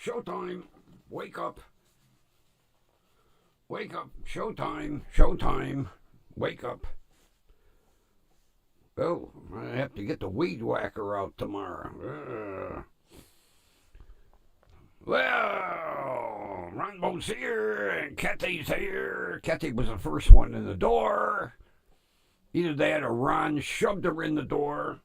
Showtime. Wake up. Wake up. Showtime. Showtime. Wake up. Oh, I have to get the weed whacker out tomorrow. Well, Ronbo's here and Kathy's here. Kathy was the first one in the door. Either that or Ron shoved her in the door.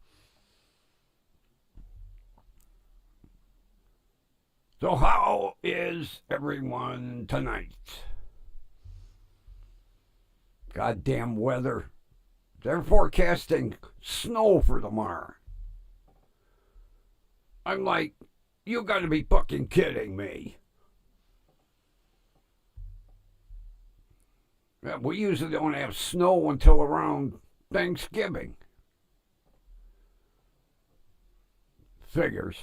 So how is everyone tonight? Goddamn weather. They're forecasting snow for tomorrow. I'm like, you gotta be fucking kidding me. We usually don't have snow until around Thanksgiving. Figures.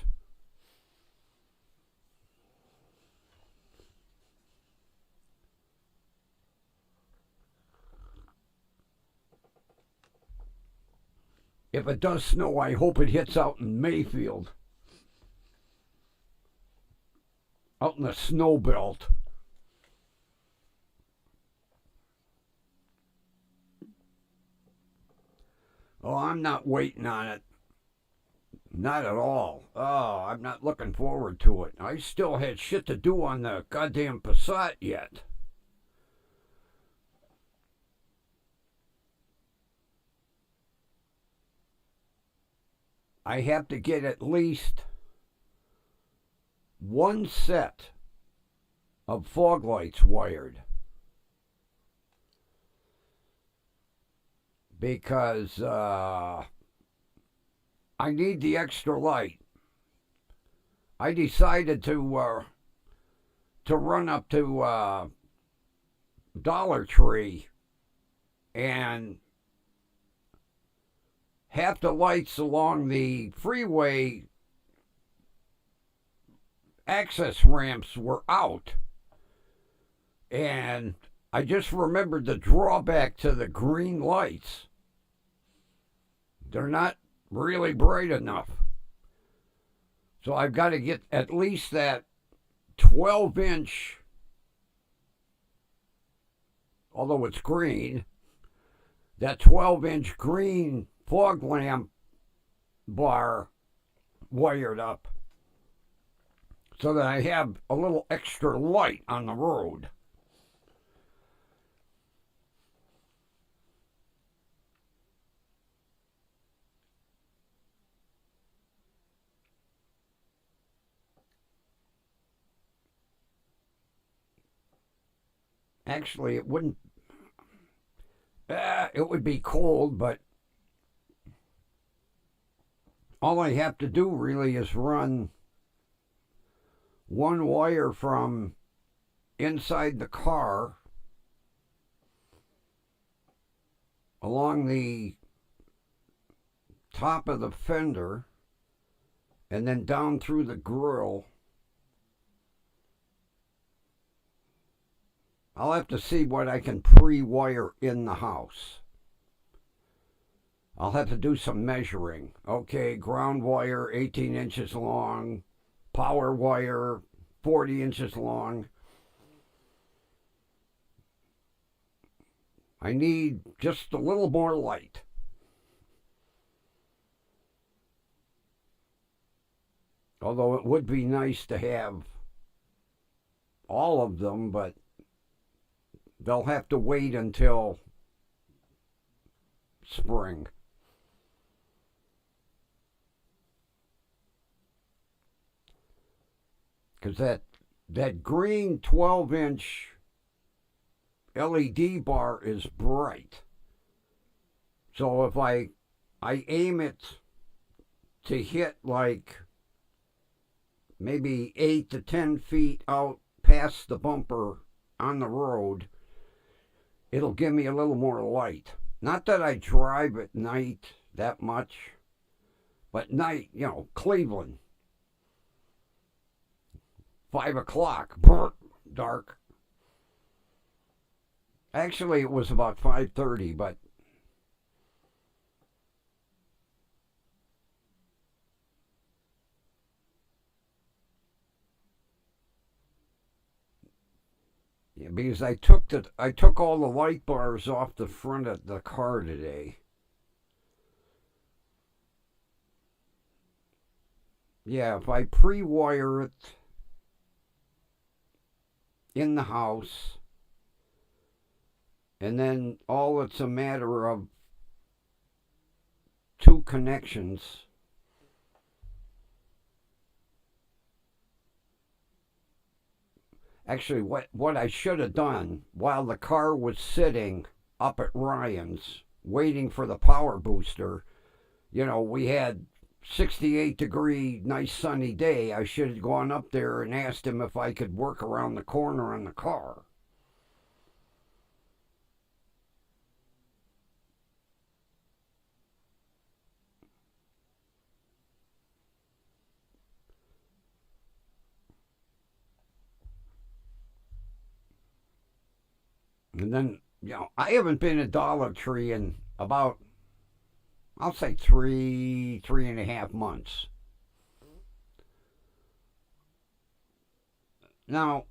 If it does snow, I hope it hits out in Mayfield. Out in the snow belt. Oh, I'm not waiting on it. Not at all. Oh, I'm not looking forward to it. I still had shit to do on the goddamn Passat yet. I have to get at least one set of fog lights wired. Because I need the extra light. I decided to run up to Dollar Tree and half the lights along the freeway access ramps were out. And I just remembered the drawback to the green lights. They're not really bright enough. So I've got to get at least that 12-inch, although it's green, that 12-inch green fog lamp bar wired up so that I have a little extra light on the road. Actually, it wouldn't. It would be cold, but all I have to do really is run one wire from inside the car along the top of the fender and then down through the grill. I'll have to see what I can pre-wire in the house. I'll have to do some measuring. Okay, ground wire 18 inches long, power wire 40 inches long. I need just a little more light. Although it would be nice to have all of them, but they'll have to wait until spring. Because that green 12-inch LED bar is bright. So if I aim it to hit like maybe 8 to 10 feet out past the bumper on the road, it'll give me a little more light. Not that I drive at night that much, but night, Cleveland. 5 o'clock, dark. Actually, it was about 5:30, but because I took all the light bars off the front of the car today. Yeah, if I pre-wire it in the house, and then all it's a matter of two connections. Actually, what I should have done while the car was sitting up at Ryan's waiting for the power booster, we had 68-degree, nice sunny day. I should have gone up there and asked him if I could work around the corner on the car. And then, I haven't been at Dollar Tree in about, I'll say 3.5 months. Now,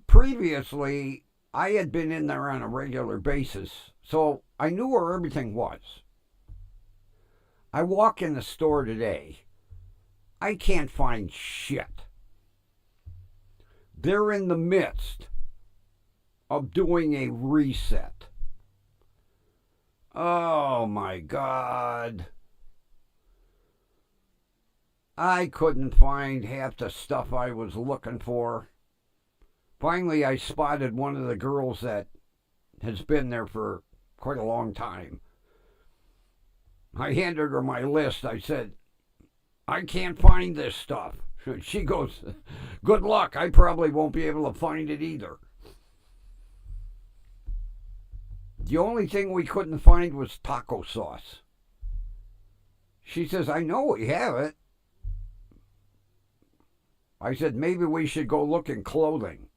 previously, I had been in there on a regular basis, so I knew where everything was. I walk in the store today, I can't find shit. They're in the midst of doing a reset. Oh my God. I couldn't find half the stuff I was looking for. Finally, I spotted one of the girls that has been there for quite a long time. I handed her my list. I said, I can't find this stuff. She goes, good luck. I probably won't be able to find it either. The only thing we couldn't find was taco sauce. She says, I know we have it. I said, maybe we should go look in clothing.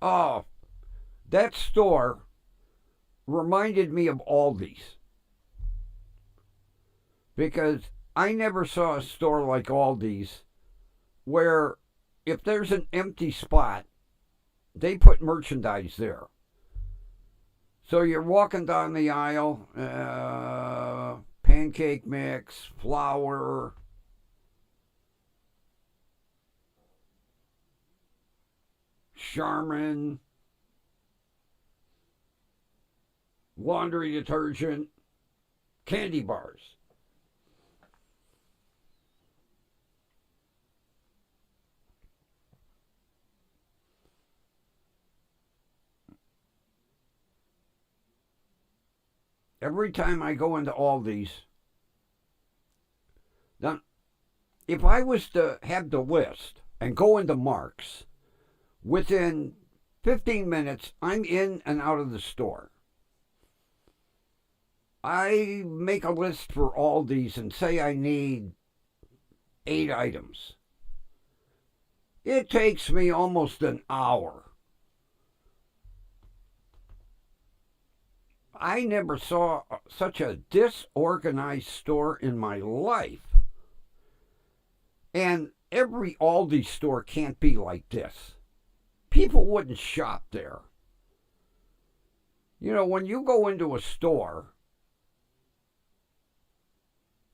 Oh, that store reminded me of Aldi's. Because I never saw a store like Aldi's where if there's an empty spot, they put merchandise there. So you're walking down the aisle, pancake mix, flour, Charmin, laundry detergent, candy bars. Every time I go into Aldi's, now, if I was to have the list and go into Mark's, within 15 minutes, I'm in and out of the store. I make a list for Aldi's and say I need 8 items. It takes me almost an hour. I never saw such a disorganized store in my life. And every Aldi store can't be like this. People wouldn't shop there. When you go into a store,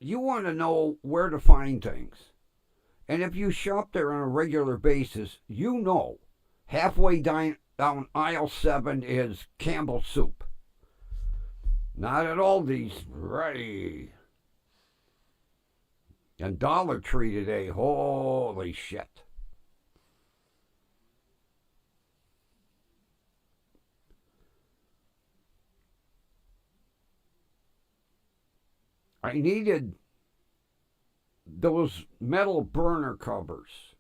you want to know where to find things. And if you shop there on a regular basis, halfway down aisle 7 is Campbell's soup. Not at Aldi's, right? And Dollar Tree today, holy shit. I needed those metal burner covers.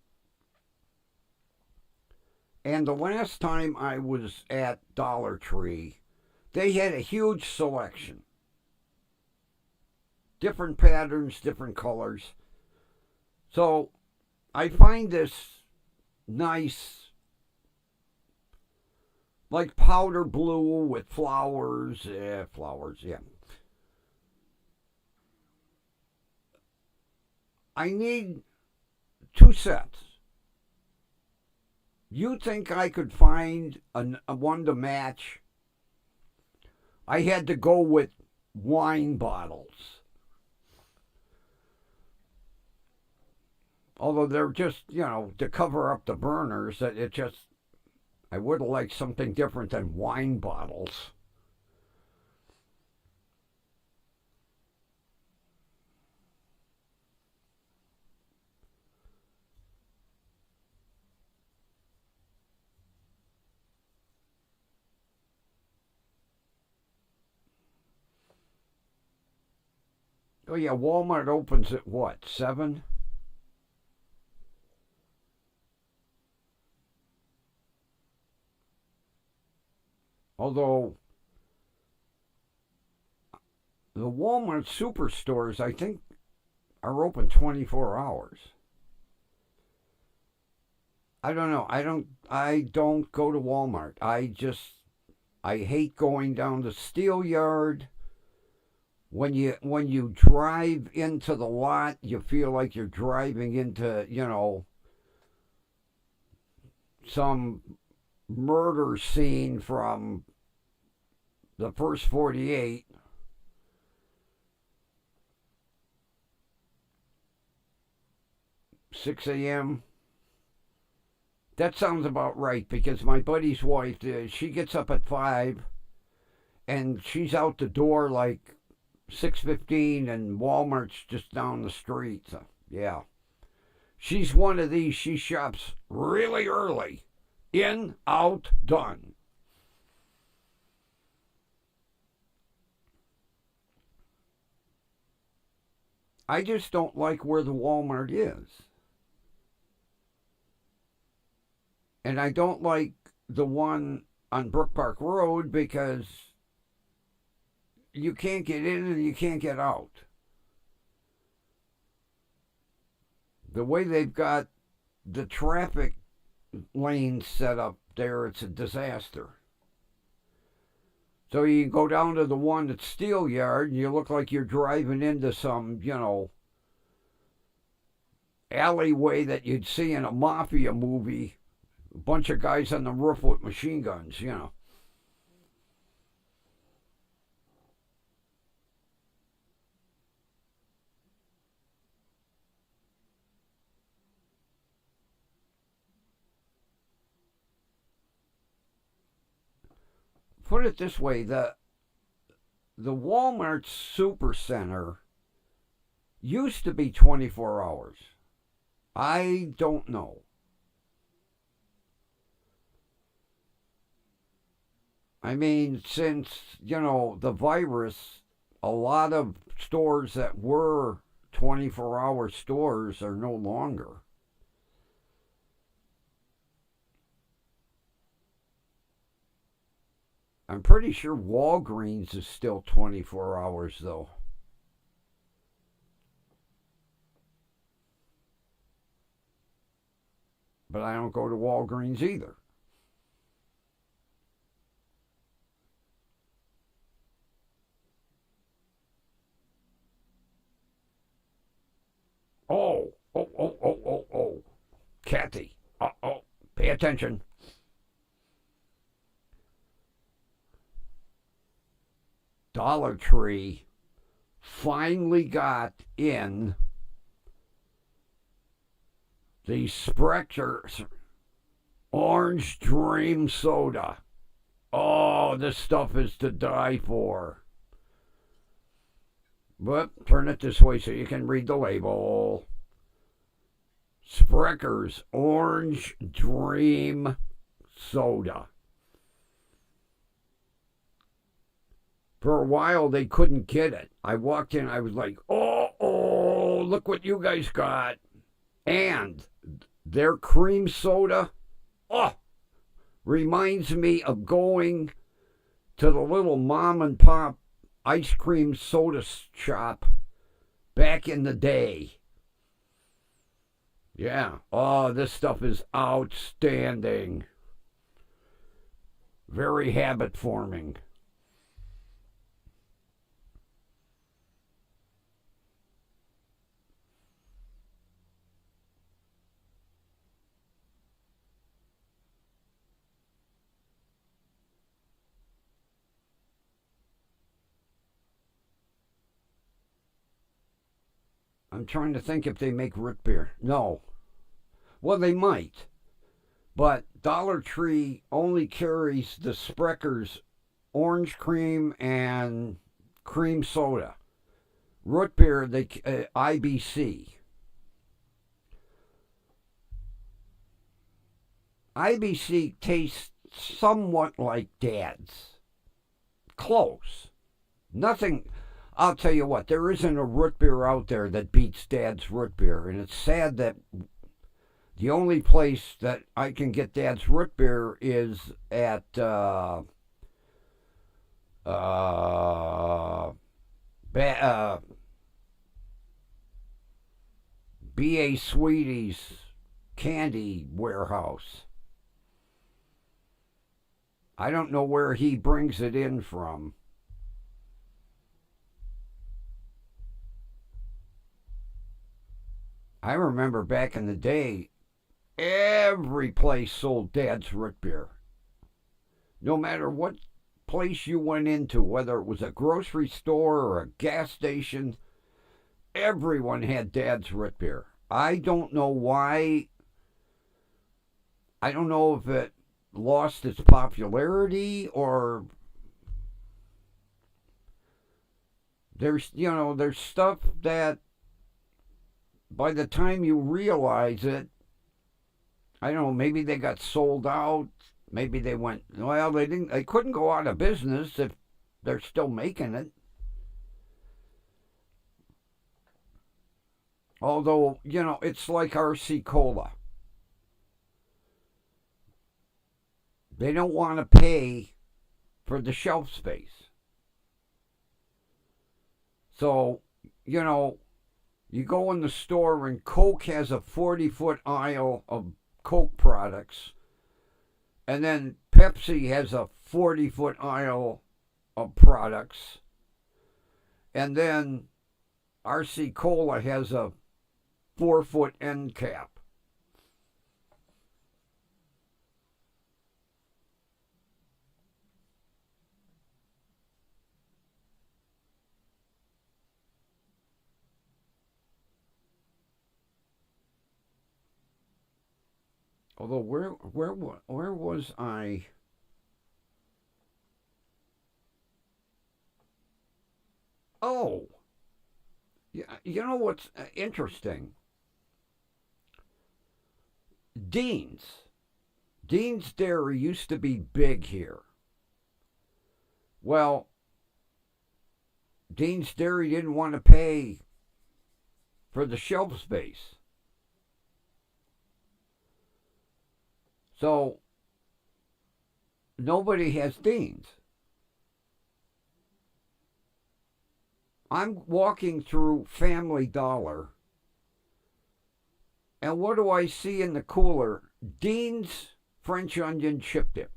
And the last time I was at Dollar Tree, they had a huge selection. Different patterns, different colors. So I find this nice, like powder blue with flowers. Flowers, yeah. I need 2 sets. You think I could find a one to match? I had to go with wine bottles. Although they're just, to cover up the burners, it just, I would have liked something different than wine bottles. Oh, yeah, Walmart opens at what, 7? Although the Walmart superstores, I think, are open 24 hours. I don't know. I don't go to Walmart. I hate going down the steel yard. When you drive into the lot, you feel like you're driving into, some murder scene from the first 48. Six a.m. That sounds about right because my buddy's wife, she gets up at 5 and she's out the door like 6:15, and Walmart's just down the street. So, yeah. She's one of these, she shops really early. In, out, done. I just don't like where the Walmart is. And I don't like the one on Brook Park Road because you can't get in and you can't get out. The way they've got the traffic lanes set up there, it's a disaster. So you go down to the one at Steel Yard and you look like you're driving into some, alleyway that you'd see in a mafia movie. A bunch of guys on the roof with machine guns. Put it this way, the Walmart Supercenter used to be 24 hours. I don't know. I mean, since, the virus, a lot of stores that were 24-hour stores are no longer. I'm pretty sure Walgreens is still 24 hours, though. But I don't go to Walgreens either. Oh, oh, oh, oh, oh, oh. Kathy. Oh, pay attention. Dollar Tree finally got in the Sprecher's Orange Dream Soda. Oh, this stuff is to die for. But turn it this way so you can read the label. Sprecher's Orange Dream Soda. For a while, they couldn't get it. I walked in, I was like, oh, look what you guys got. And their cream soda, reminds me of going to the little mom and pop ice cream soda shop back in the day. Yeah. Oh, this stuff is outstanding. Very habit forming. I'm trying to think if they make root beer. No. Well, they might. But Dollar Tree only carries the Sprecher's orange cream and cream soda. Root beer, they IBC. IBC tastes somewhat like Dad's. Close. Nothing. I'll tell you what, there isn't a root beer out there that beats Dad's root beer. And it's sad that the only place that I can get Dad's root beer is at B.A. Sweetie's candy warehouse. I don't know where he brings it in from. I remember back in the day, every place sold Dad's root beer. No matter what place you went into, whether it was a grocery store or a gas station, everyone had Dad's root beer. I don't know why. I don't know if it lost its popularity or there's stuff that by the time you realize it, I don't know, maybe they got sold out, maybe they went, well, they couldn't go out of business if they're still making it. Although, it's like RC Cola. They don't want to pay for the shelf space. So, you go in the store and Coke has a 40-foot aisle of Coke products. And then Pepsi has a 40-foot aisle of products. And then RC Cola has a 4-foot end cap. Although where was I? Oh, yeah. You know what's interesting? Dean's. Dean's Dairy used to be big here. Well, Dean's Dairy didn't want to pay for the shelf space. So, nobody has Dean's. I'm walking through Family Dollar, and what do I see in the cooler? Dean's French onion chip dip.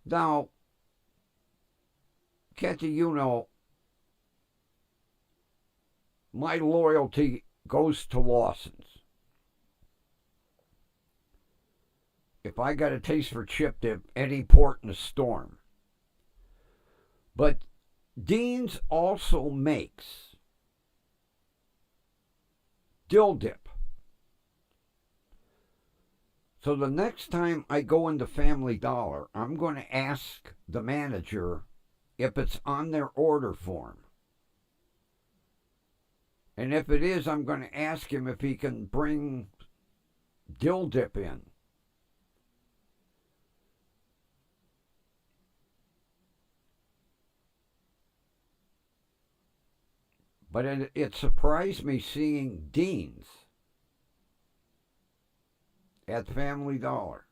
Now, Kathy, my loyalty goes to Lawson's. If I got a taste for chip dip, any port in a storm. But Dean's also makes dill dip. So the next time I go into Family Dollar, I'm going to ask the manager if it's on their order form. And if it is, I'm going to ask him if he can bring dill dip in. But it surprised me seeing Dean's at Family Dollar.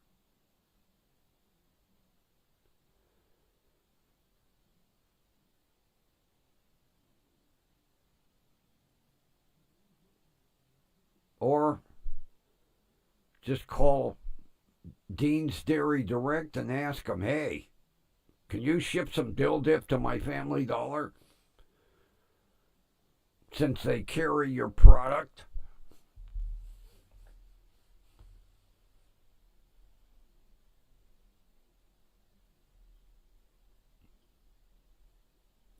Or just call Dean's Dairy Direct and ask them, hey, can you ship some dill dip to my Family Dollar? Since they carry your product.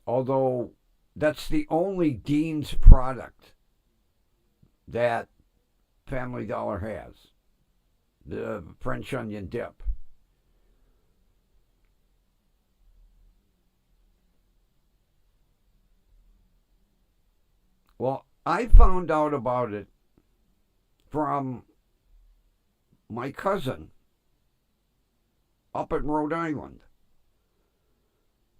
Although That's the only Dean's product that Family Dollar has. The French onion dip. Well, I found out about it from my cousin up in Rhode Island.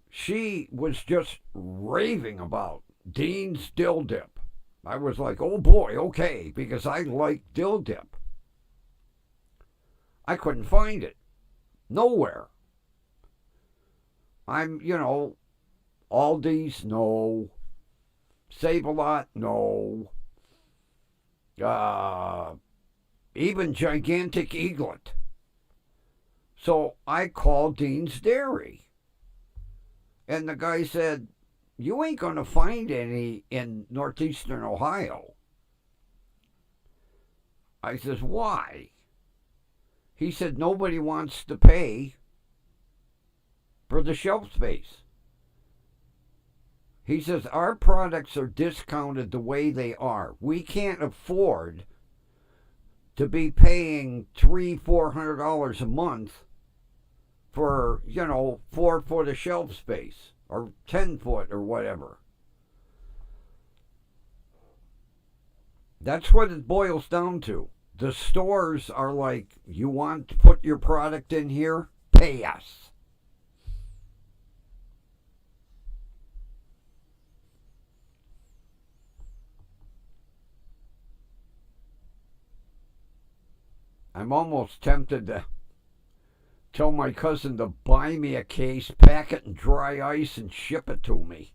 She was just raving about Dean's dill dip. I was like, oh boy, okay, because I like dill dip. I couldn't find it. Nowhere. I'm, Aldi's, no. Save-A-Lot, no. Even Gigantic Eaglet. So I called Dean's Dairy. And the guy said, you ain't going to find any in northeastern Ohio. I says, why? He said, nobody wants to pay for the shelf space. He says, our products are discounted the way they are. We can't afford to be paying $300-$400 a month for, 4 foot of shelf space or 10 foot or whatever. That's what it boils down to. The stores are like, you want to put your product in here? Pay us. I'm almost tempted to tell my cousin to buy me a case, pack it in dry ice, and ship it to me.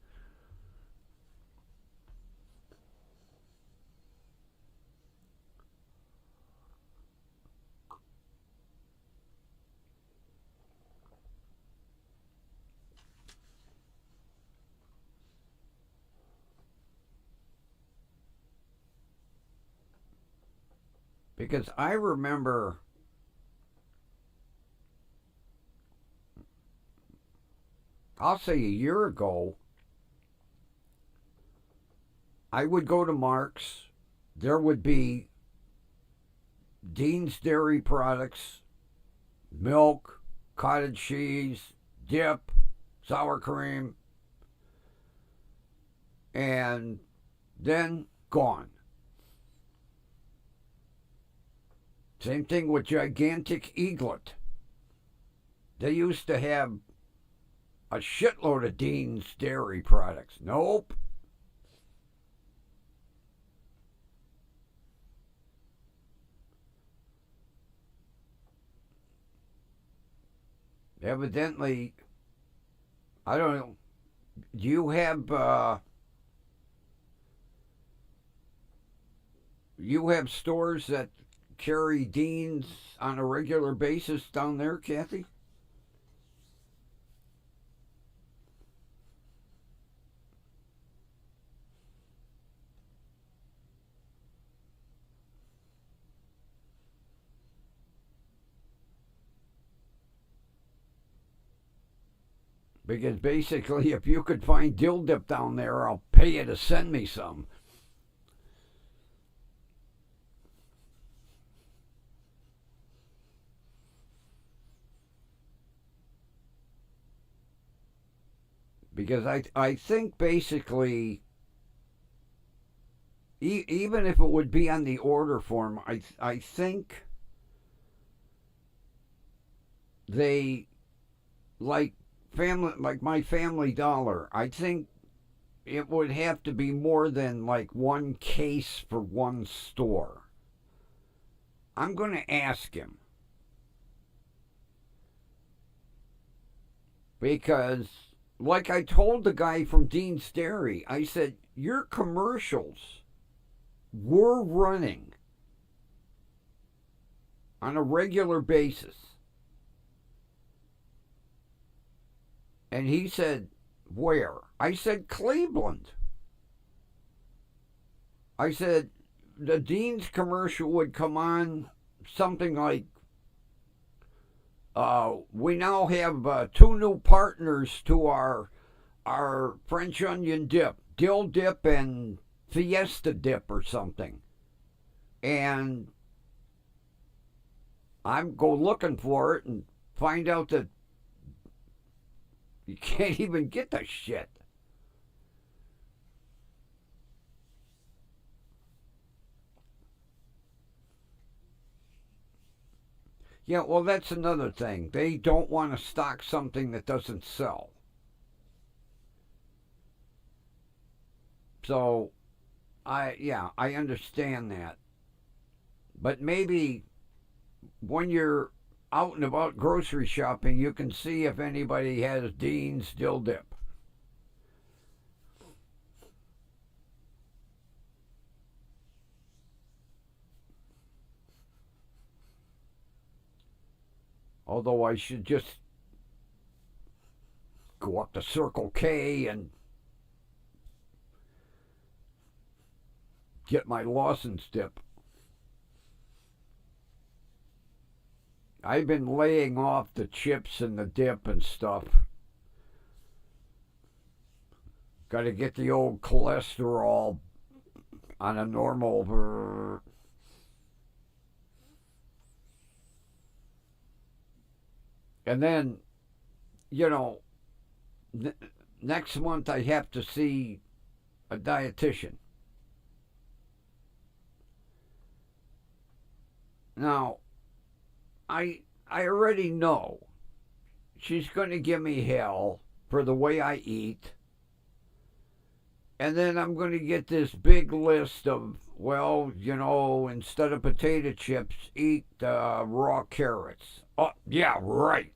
Because I remember I'll say a year ago, I would go to Mark's. There would be Dean's Dairy products, milk, cottage cheese, dip, sour cream, and then gone. Same thing with Gigantic Eaglet. They used to have a shitload of Dean's Dairy products. Nope. Evidently, I don't know. Do you have stores that carry Dean's on a regular basis down there, Kathy? Because basically, if you could find dill dip down there, I'll pay you to send me some. Because I think basically, even if it would be on the order form, I think they like my Family Dollar. I think it would have to be more than like one case for one store. I'm going to ask him. Because, like I told the guy from Dean's Dairy, I said, your commercials were running on a regular basis. And he said, where? I said, Cleveland. I said, the Dean's commercial would come on something like, we now have 2 new partners to our French onion dip. dill dip and fiesta dip or something. And I go looking for it and find out that you can't even get the shit. Yeah, well, that's another thing. They don't want to stock something that doesn't sell. So, I understand that. But maybe when you're out and about grocery shopping, you can see if anybody has Dean's dill dip. Although I should just go up to Circle K and get my Lawson's dip. I've been laying off the chips and the dip and stuff. Got to get the old cholesterol on a normal. And then, you know, next month I have to see a dietitian. Now, I already know she's going to give me hell for the way I eat. And then I'm going to get this big list of, well, instead of potato chips, eat raw carrots. Oh, yeah, right.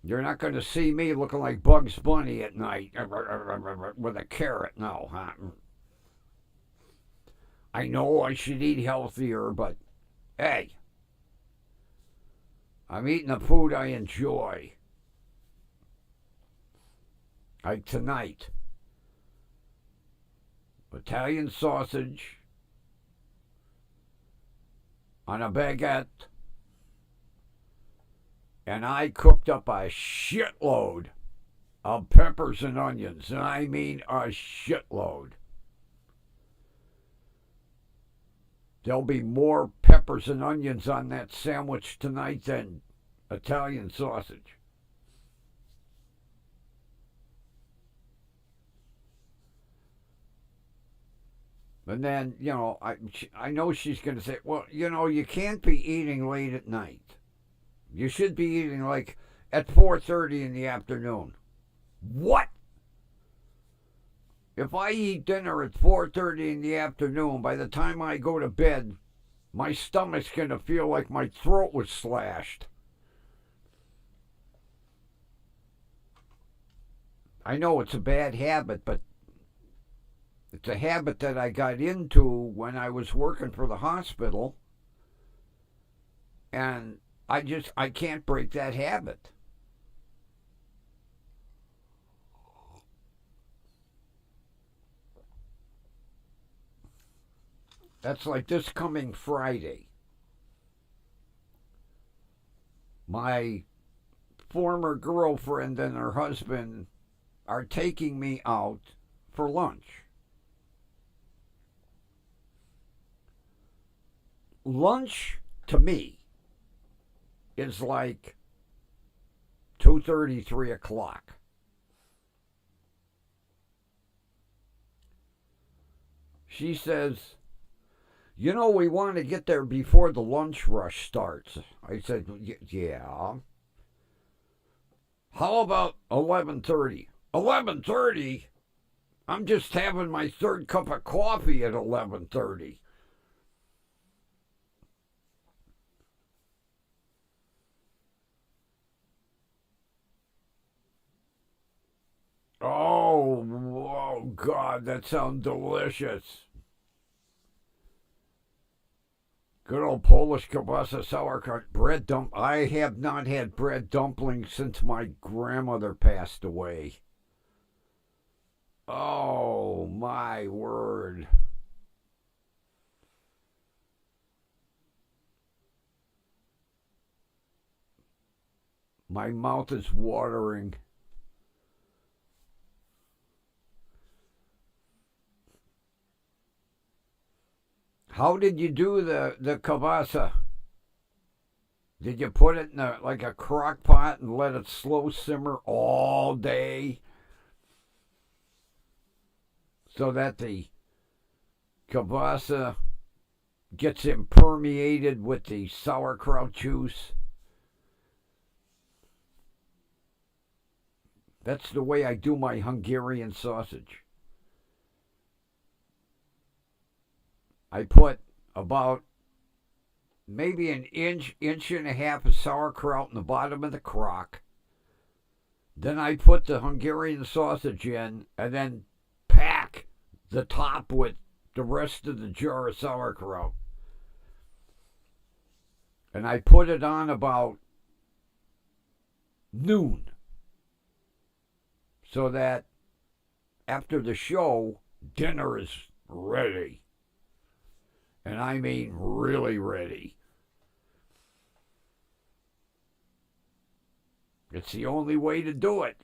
You're not going to see me looking like Bugs Bunny at night with a carrot. No, huh? I know I should eat healthier, but hey, I'm eating the food I enjoy. Like tonight, Italian sausage on a baguette, and I cooked up a shitload of peppers and onions, and I mean a shitload. There'll be more peppers and onions on that sandwich tonight than Italian sausage. And then, I know she's going to say, well, you can't be eating late at night. You should be eating like at 4:30 in the afternoon. What? If I eat dinner at 4:30 in the afternoon, by the time I go to bed, my stomach's going to feel like my throat was slashed. I know it's a bad habit, but it's a habit that I got into when I was working for the hospital, and I can't break that habit. That's like this coming Friday. My former girlfriend and her husband are taking me out for lunch. Lunch to me is like 2:30, 3 o'clock. She says, we want to get there before the lunch rush starts. I said, yeah. How about 11:30? 11:30? I'm just having my third cup of coffee at 11:30. Oh, God, that sounds delicious. Good old Polish kielbasa sauerkraut bread dump. I have not had bread dumplings since my grandmother passed away. Oh, my word. My mouth is watering. How did you do the kielbasa? Did you put it in like a crock pot and let it slow simmer all day so that the kielbasa gets impermeated with the sauerkraut juice? That's the way I do my Hungarian sausage. I put about maybe an inch and a half of sauerkraut in the bottom of the crock. Then I put the Hungarian sausage in and then pack the top with the rest of the jar of sauerkraut. And I put it on about noon so that after the show, dinner is ready. And I mean really ready. It's the only way to do it.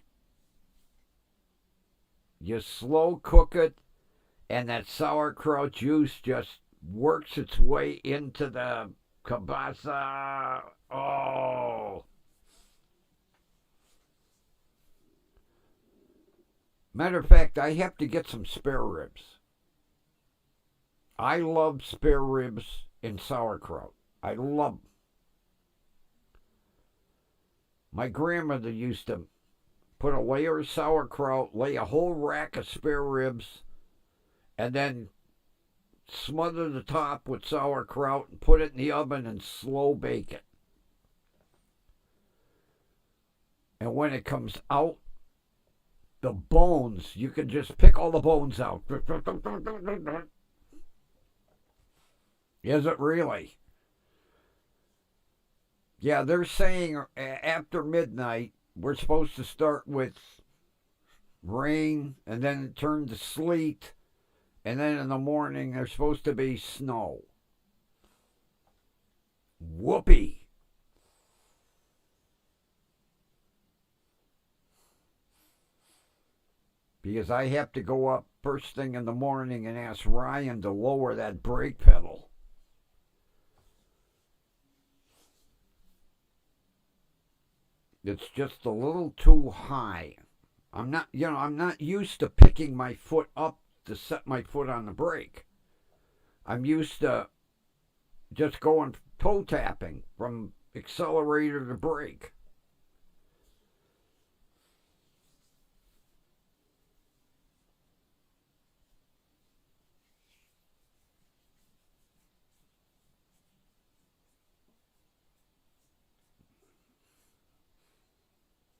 You slow cook it, and that sauerkraut juice just works its way into the kielbasa. Oh. Matter of fact, I have to get some spare ribs. I love spare ribs in sauerkraut. I love them. My grandmother used to put a layer of sauerkraut, lay a whole rack of spare ribs, and then smother the top with sauerkraut and put it in the oven and slow bake it. And when it comes out, the bones, you can just pick all the bones out. Is it really? Yeah, they're saying after midnight, we're supposed to start with rain and then turn to sleet. And then in the morning, there's supposed to be snow. Whoopee. Because I have to go up first thing in the morning and ask Ryan to lower that brake pedal. It's just a little too high. I'm not used to picking my foot up to set my foot on the brake. I'm used to just going toe tapping from accelerator to brake.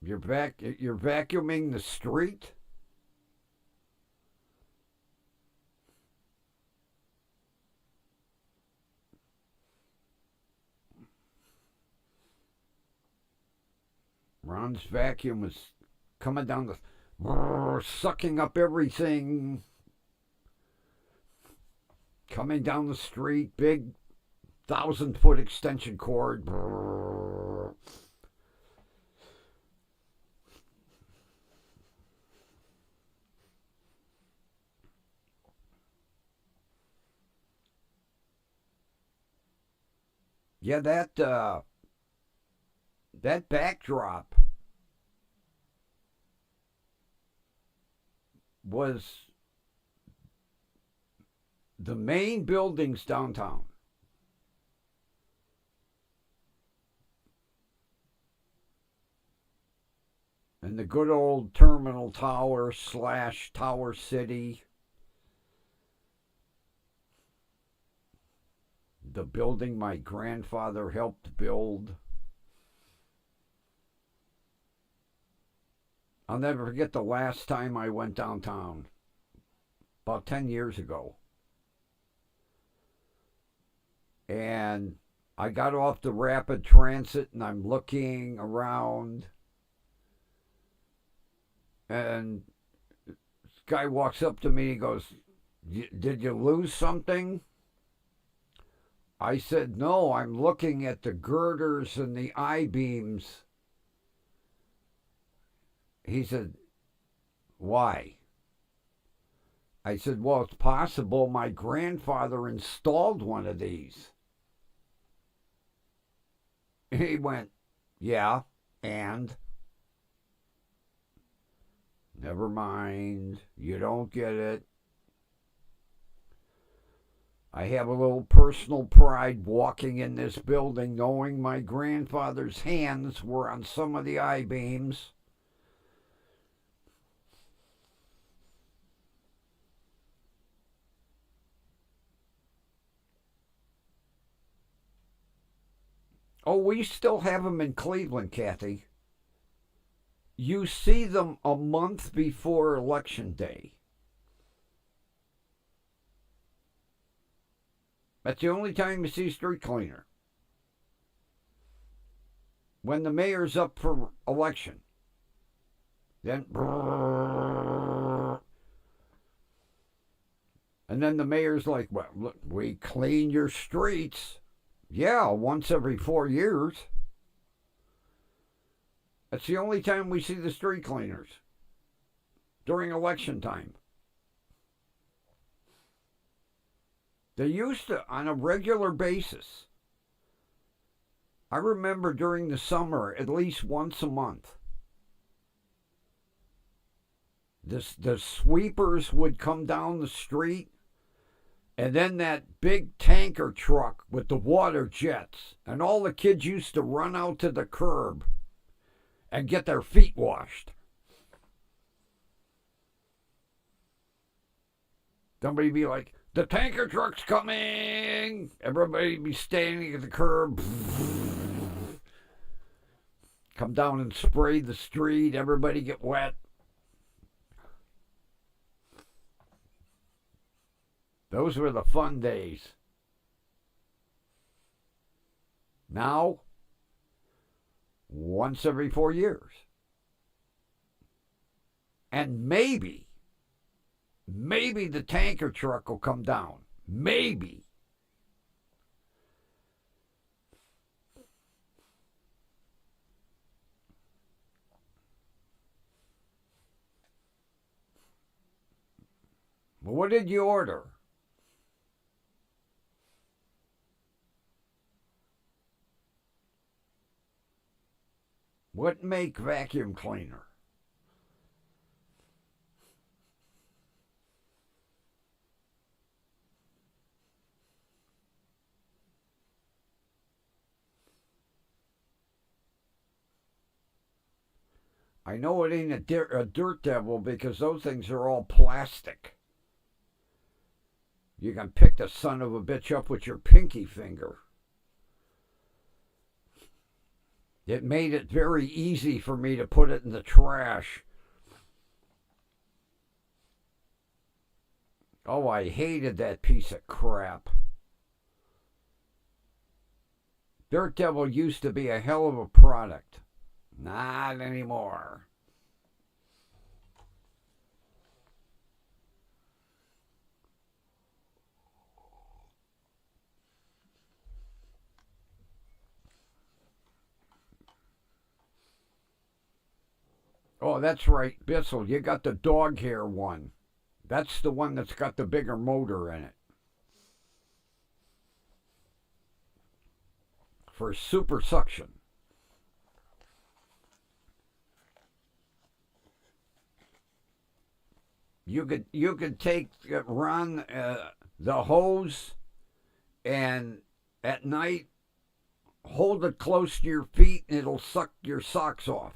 You're vacuuming the street? Ron's vacuum is coming down the sucking up everything. Coming down the street, big 1,000-foot extension cord. Yeah, that backdrop was the main buildings downtown. And the good old Terminal Tower / Tower City. The building my grandfather helped build. I'll never forget the last time I went downtown, about 10 years ago. And I got off the rapid transit and I'm looking around. And this guy walks up to me and he goes, "Did you lose something?" I said, "No, I'm looking at the girders and the I-beams." He said, "Why?" I said, well, it's possible my grandfather installed one of these. He went, yeah, and? Never mind, you don't get it. I have a little personal pride walking in this building knowing my grandfather's hands were on some of the I-beams. Oh, we still have them in Cleveland, Kathy. You see them a month before Election Day. That's the only time you see street cleaner. When the mayor's up for election. Then... And then the mayor's like, well, look, we clean your streets. Yeah, once every 4 years. That's the only time we see the street cleaners. During election time. They used to, on a regular basis. I remember during the summer, at least once a month, the sweepers would come down the street, and then that big tanker truck with the water jets, and all the kids used to run out to the curb and get their feet washed. Somebody be like, the tanker truck's coming! Everybody be standing at the curb. Come down and spray the street. Everybody get wet. Those were the fun days. Now, once every 4 years. And maybe the tanker truck will come down. Maybe. Well, what did you order? What make vacuum cleaner? I know it ain't a dirt devil because those things are all plastic. You can pick the son of a bitch up with your pinky finger. It made it very easy for me to put it in the trash. Oh, I hated that piece of crap. Dirt Devil used to be a hell of a product. Not anymore. Oh, that's right, Bissell. You got the dog hair one. That's the one that's got the bigger motor in it. For super suction. You could run the hose and at night hold it close to your feet and it'll suck your socks off.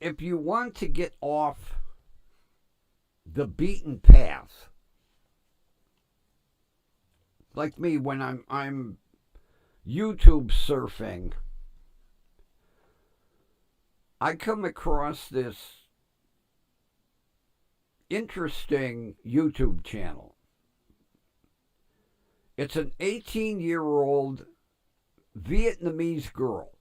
If you want to get off the beaten path, like me when I'm YouTube surfing, I come across this interesting YouTube channel. It's an 18-year-old Vietnamese girl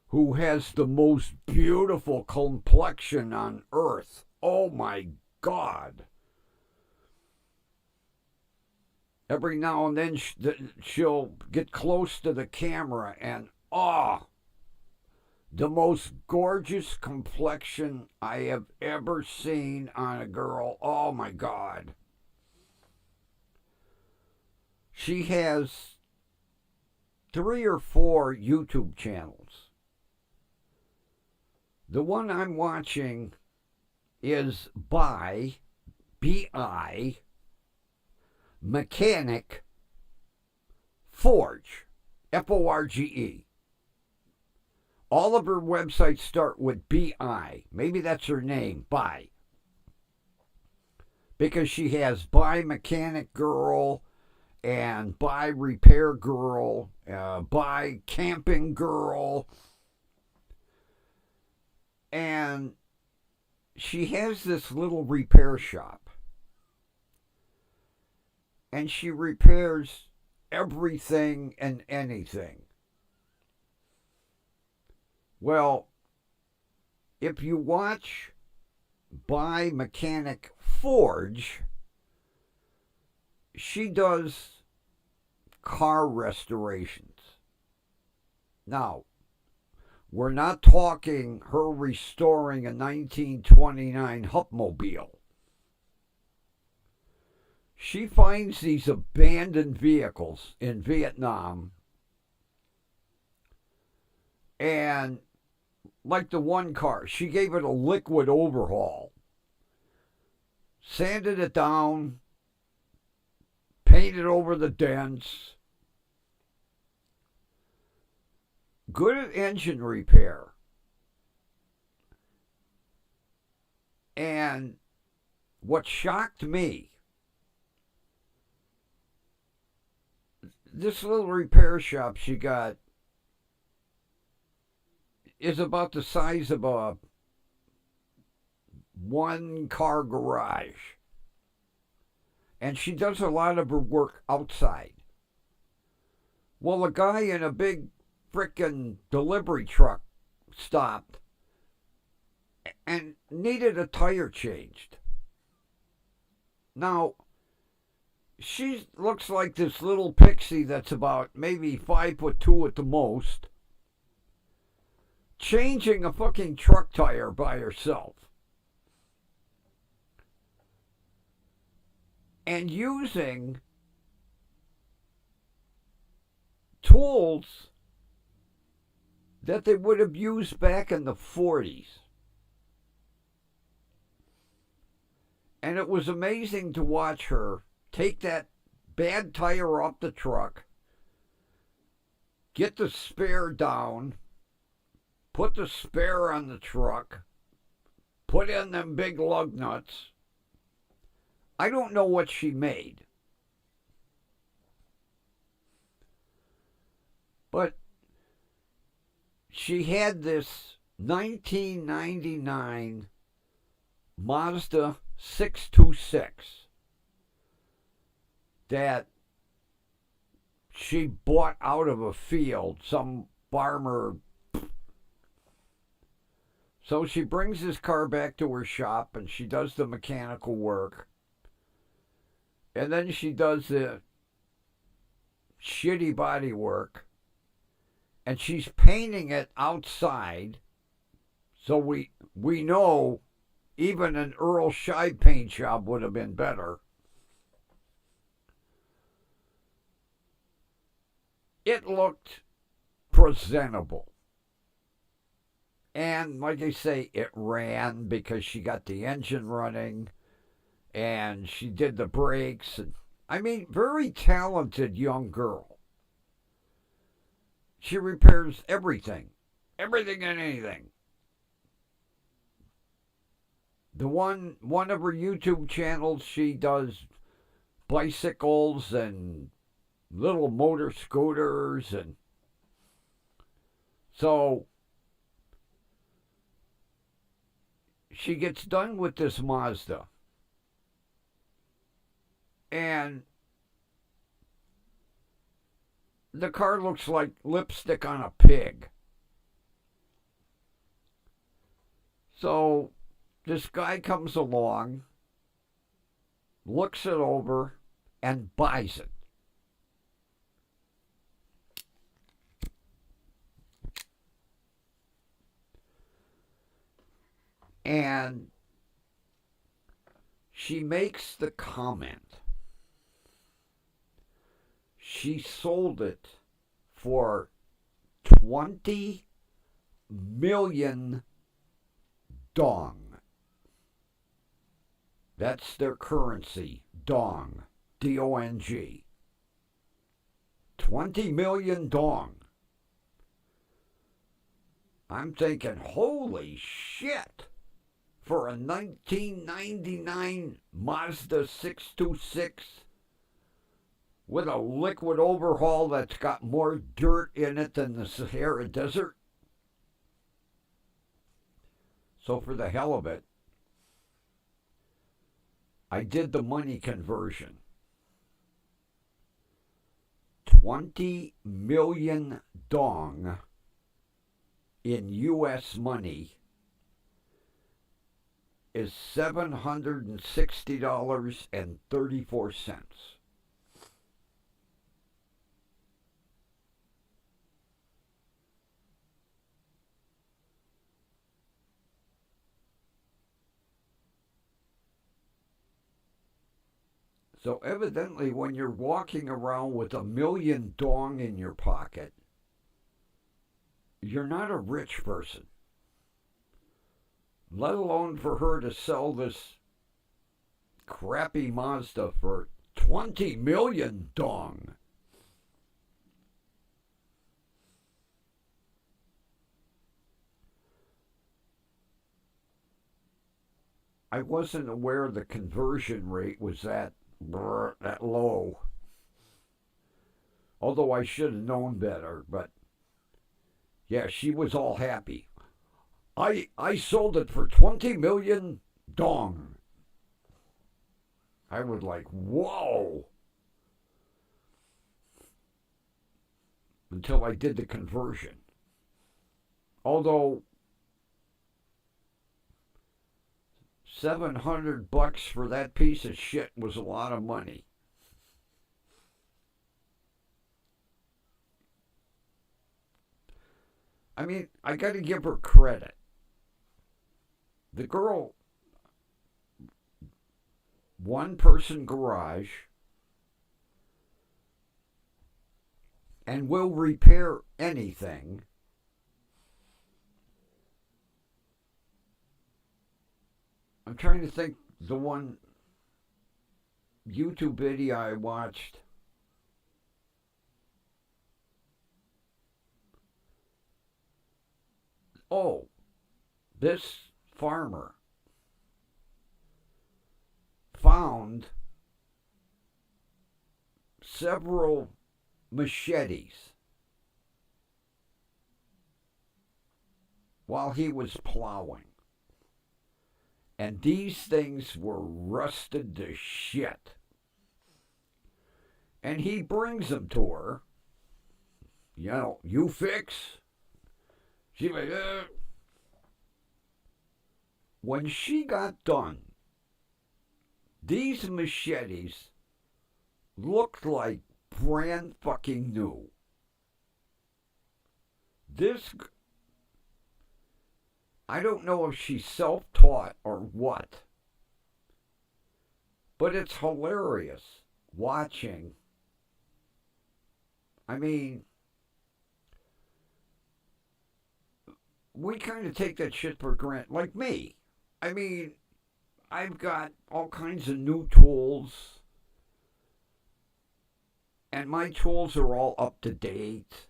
who has the most beautiful complexion on earth. Oh my God. Every now and then she'll get close to the camera and, the most gorgeous complexion I have ever seen on a girl. Oh my God. She has 3 or 4 YouTube channels. The one I'm watching is by B.I. Mechanic Forge, Forge. All of her websites start with B.I. Maybe that's her name, By. Because she has By Mechanic Girl and By Repair Girl, By Camping Girl. And she has this little repair shop. And she repairs everything and anything. Well, if you watch By Mechanic Forge, she does car restorations. Now, we're not talking her restoring a 1929 Hupmobile. She finds these abandoned vehicles in Vietnam, and like the one car, she gave it a liquid overhaul, sanded it down, painted over the dents, good at engine repair. And what shocked me, this little repair shop she got is about the size of a 1-car garage. And she does a lot of her work outside. Well, a guy in a big frickin' delivery truck stopped and needed a tire changed. Now, she looks like this little pixie that's about maybe 5'2" at the most, changing a fucking truck tire by herself. And using tools that they would have used back in the 40s. And it was amazing to watch her take that bad tire off the truck, get the spare down, put the spare on the truck, put in them big lug nuts. I don't know what she made. But she had this 1999 Mazda 626 that she bought out of a field, some farmer. So she brings this car back to her shop and she does the mechanical work. And then she does the shitty body work. And she's painting it outside. So we know even an Earl Scheib paint job would have been better. It looked presentable. And like I say, it ran because she got the engine running and she did the brakes. And, I mean, very talented young girl. She repairs everything. Everything and anything. The one of her YouTube channels, she does bicycles and little motor scooters. And so she gets done with this Mazda. And the car looks like lipstick on a pig. So this guy comes along, looks it over, and buys it. And she makes the comment. She sold it for 20 million dong. That's their currency, dong. D-O-N-G. 20 million dong. I'm thinking, holy shit. For a 1999 Mazda 626 with a liquid overhaul that's got more dirt in it than the Sahara Desert. So for the hell of it, I did the money conversion. 20 million dong in U.S. money is $760.34. So evidently when you're walking around with $1 million dong in your pocket, you're not a rich person. Let alone for her to sell this crappy Mazda for 20 million dong. I wasn't aware the conversion rate was that low. Although I should have known better, but yeah, she was all happy. I sold it for 20 million dong. I was like, whoa. Until I did the conversion. Although $700 for that piece of shit was a lot of money. I mean, I got to give her credit. The girl, one person garage, and will repair anything. I'm trying to think the one YouTube video I watched. Oh, this farmer found several machetes while he was plowing. And these things were rusted to shit. And he brings them to her. You know, you fix. She like, When she got done, these machetes looked like brand fucking new. I don't know if she's self-taught or what, but it's hilarious watching. I mean, we kind of take that shit for granted, like me. I mean, I've got all kinds of new tools, and my tools are all up to date.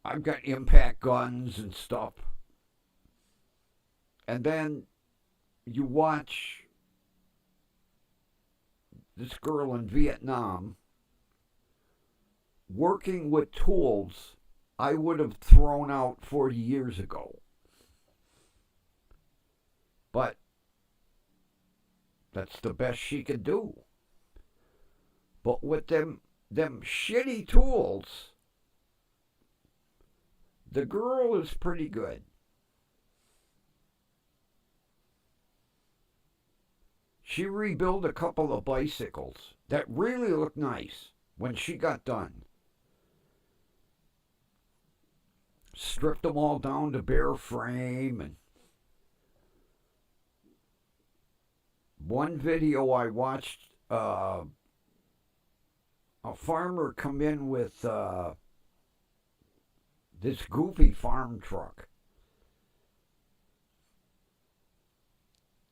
I've got impact guns and stuff. And then you watch this girl in Vietnam working with tools I would have thrown out 40 years ago. But that's the best she could do. But with them them shitty tools, the girl is pretty good. She rebuilt a couple of bicycles that really looked nice when she got done. Stripped them all down to bare frame. And one video I watched, a farmer come in with this goofy farm truck.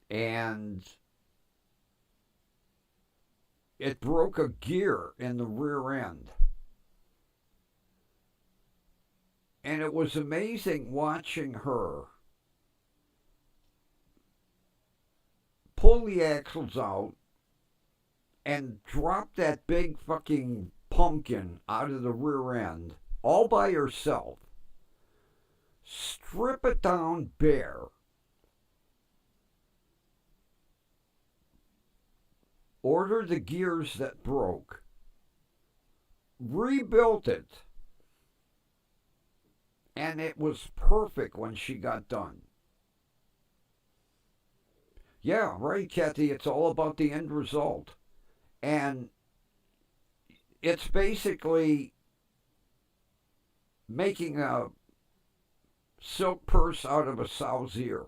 And it broke a gear in the rear end. And it was amazing watching her pull the axles out and drop that big fucking pumpkin out of the rear end all by herself, strip it down bare, order the gears that broke, rebuilt it, and it was perfect when she got done. Yeah, right, Kathy, it's all about the end result. And it's basically making a silk purse out of a sow's ear.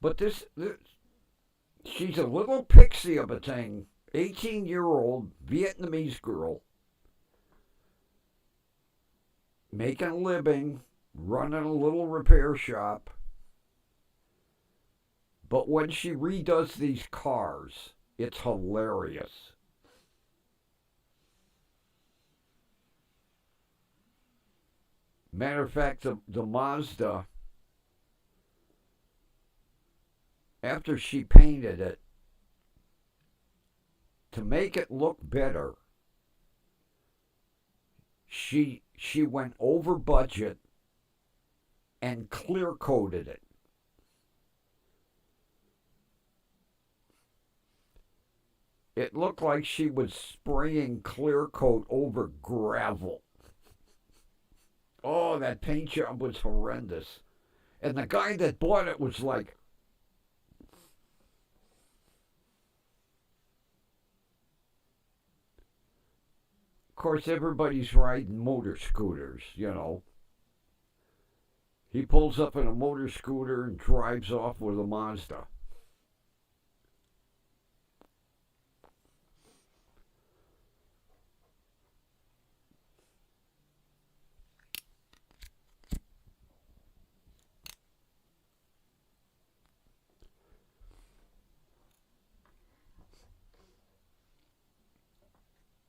But this she's a little pixie of a thing, 18-year-old Vietnamese girl, making a living, running a little repair shop. But when she redoes these cars, it's hilarious. Matter of fact, the Mazda, after she painted it, to make it look better, she went over budget and clear coated it. It looked like she was spraying clear coat over gravel. Oh, that paint job was horrendous. And the guy that bought it was like, of course, everybody's riding motor scooters, you know. He pulls up in a motor scooter and drives off with a Mazda.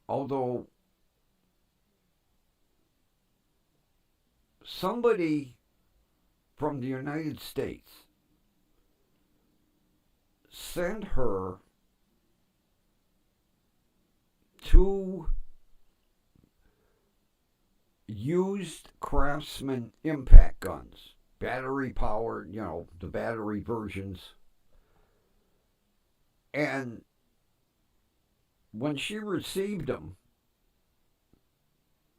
Although somebody from the United States sent her 2 used Craftsman impact guns, battery powered, you know, the battery versions. And when she received them,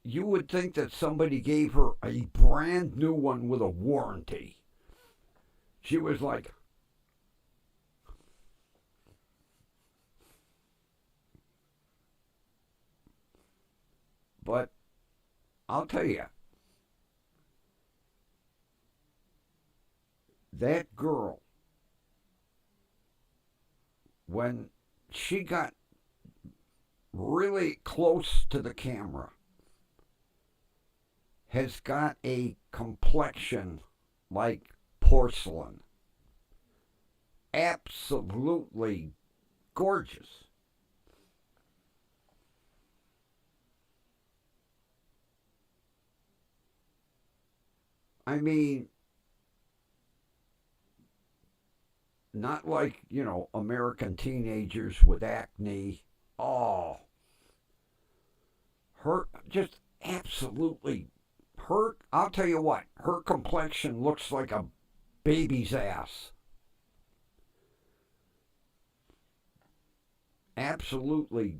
you would think that somebody gave her a brand new one with a warranty. She was like, but I'll tell you, that girl, when she got really close to the camera, has got a complexion like porcelain. Absolutely gorgeous. I mean, not like, you know, American teenagers with acne. Oh, her just absolutely, her, I'll tell you what, her complexion looks like a baby's ass. Absolutely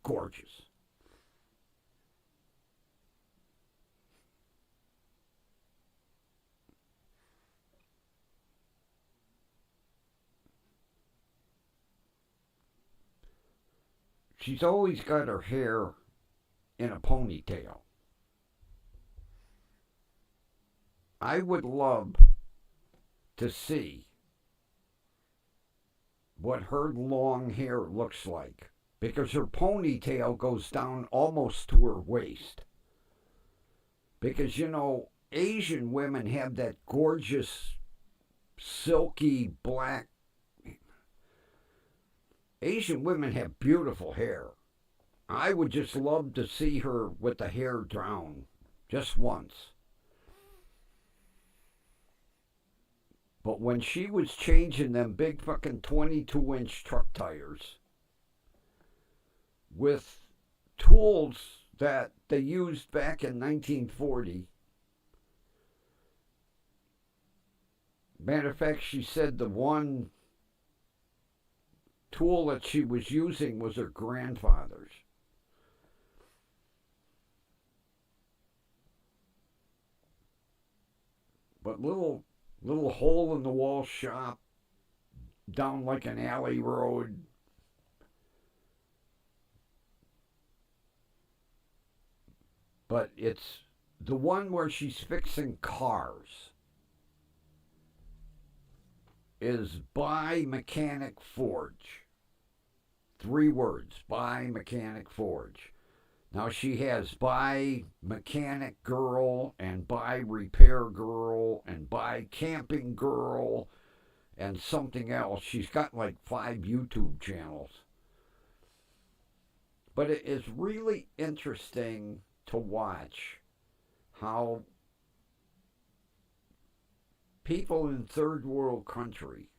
gorgeous. She's always got her hair in a ponytail. I would love to see what her long hair looks like because her ponytail goes down almost to her waist. Because, Asian women have that gorgeous, silky black. Asian women have beautiful hair. I would just love to see her with the hair down just once. But when she was changing them big fucking 22-inch truck tires with tools that they used back in 1940, matter of fact, she said the one tool that she was using was her grandfather's. But little hole in the wall shop down like an alley road. But it's the one where she's fixing cars is by Mechanic Forge. 3 words, by Mechanic Forge. Now she has by Mechanic Girl and by Repair Girl and by Camping Girl and something else. She's got like 5 YouTube channels. But it is really interesting to watch how people in third world country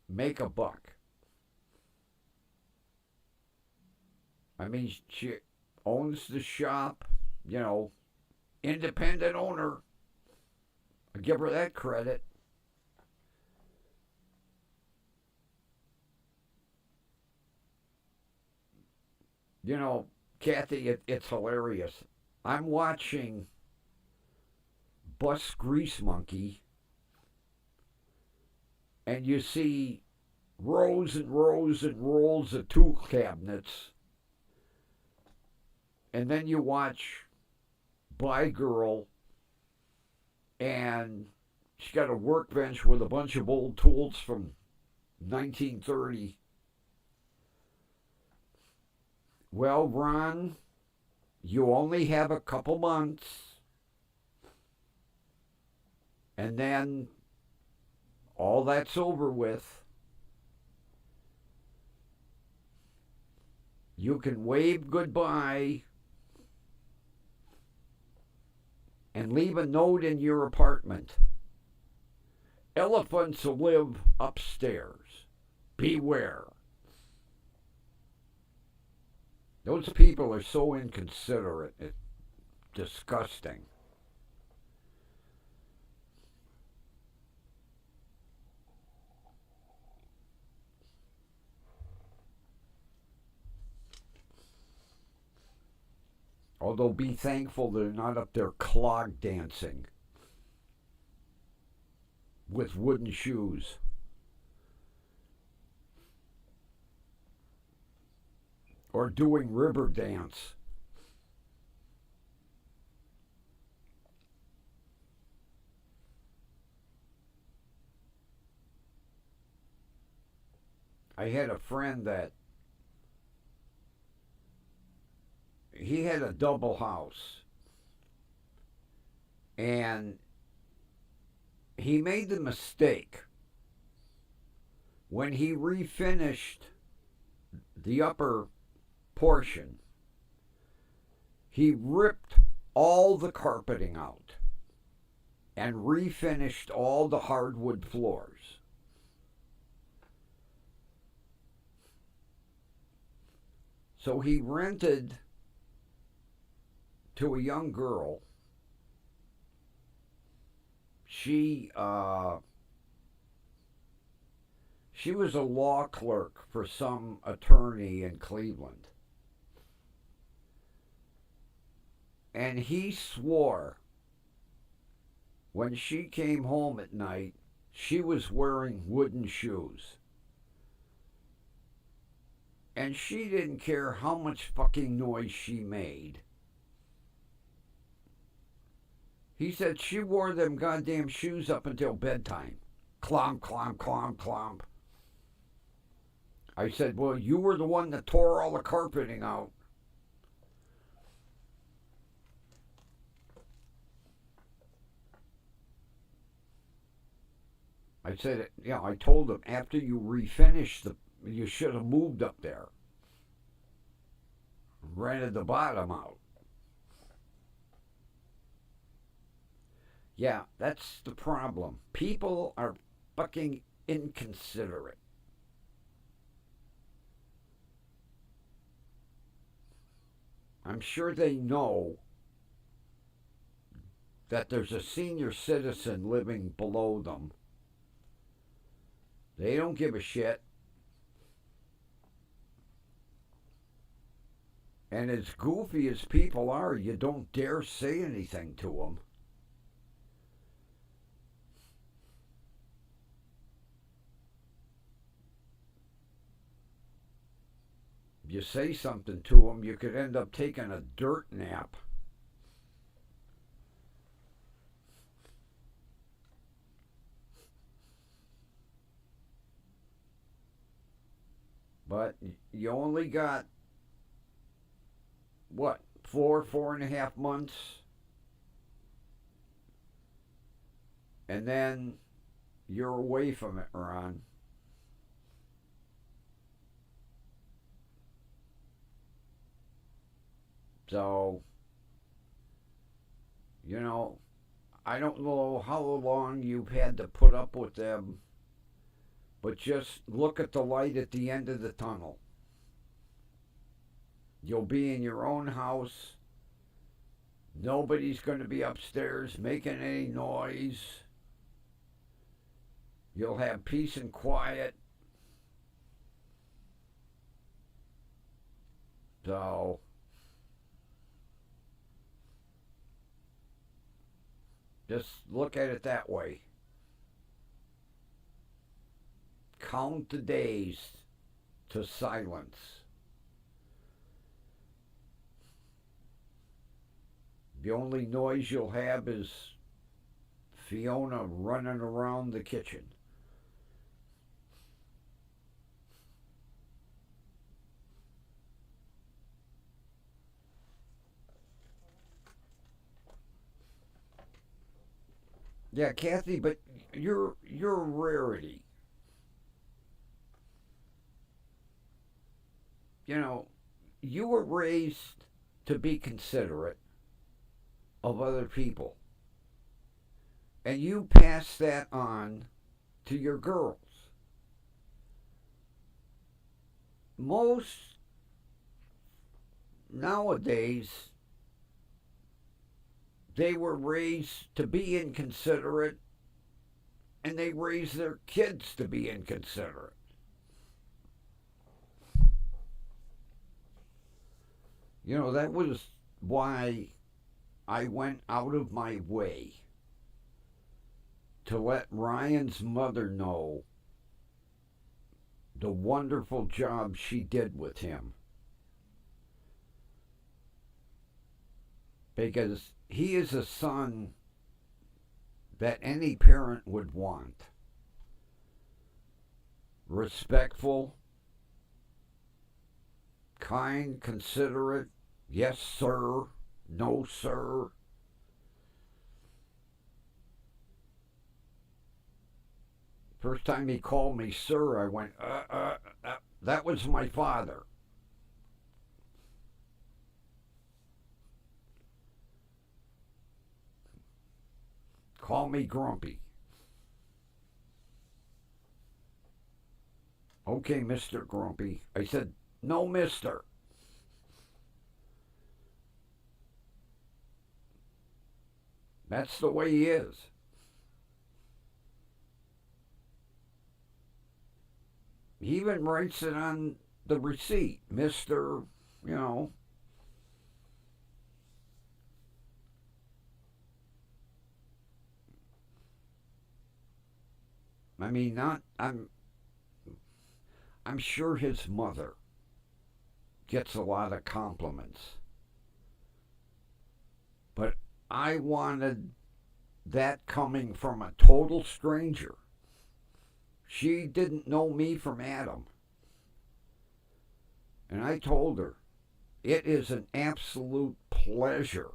make a buck. I mean, she owns the shop, independent owner. I give her that credit. Kathy, it's hilarious. I'm watching Bus Grease Monkey, and you see rows and rows and rolls of tool cabinets. And then you watch By Girl, and she's got a workbench with a bunch of old tools from 1930. Well, Ron, you only have a couple months, and then all that's over with. You can wave goodbye and leave a note in your apartment. Elephants live upstairs. Beware. Those people are so inconsiderate. It's disgusting. Although be thankful they're not up there clog dancing with wooden shoes. Or doing river dance. I had a friend that he had a double house, and he made the mistake when he refinished the upper portion. He ripped all the carpeting out and refinished all the hardwood floors. So he rented to a young girl. She She was a law clerk for some attorney in Cleveland. And he swore when she came home at night, she was wearing wooden shoes. And she didn't care how much fucking noise she made. He said she wore them goddamn shoes up until bedtime. Clomp, clomp, clomp, clomp. I said, well, you were the one that tore all the carpeting out. I said, I told him after you refinished, you should have moved up there. Rented the bottom out. Yeah, that's the problem. People are fucking inconsiderate. I'm sure they know that there's a senior citizen living below them. They don't give a shit. And as goofy as people are, you don't dare say anything to them. If you say something to them, you could end up taking a dirt nap. But you only got, what, 4.5 months? And then you're away from it, Ron. So, I don't know how long you've had to put up with them, but just look at the light at the end of the tunnel. You'll be in your own house. Nobody's going to be upstairs making any noise. You'll have peace and quiet. So, just look at it that way. Count the days to silence. The only noise you'll have is Fiona running around the kitchen. Yeah, Kathy, but you're a rarity. You were raised to be considerate of other people. And you pass that on to your girls. Most nowadays, they were raised to be inconsiderate, and they raise their kids to be inconsiderate. That was why I went out of my way to let Ryan's mother know the wonderful job she did with him. Because he is a son that any parent would want. Respectful, kind, considerate, yes sir, no sir. First time he called me sir, I went, that was my father. Call me grumpy. Okay, Mr. Grumpy. I said, no, mister. That's the way he is. He even writes it on the receipt, Mr. You know. I mean, not. I'm sure his mother gets a lot of compliments, but I wanted that coming from a total stranger. She didn't know me from Adam. And I told her, it is an absolute pleasure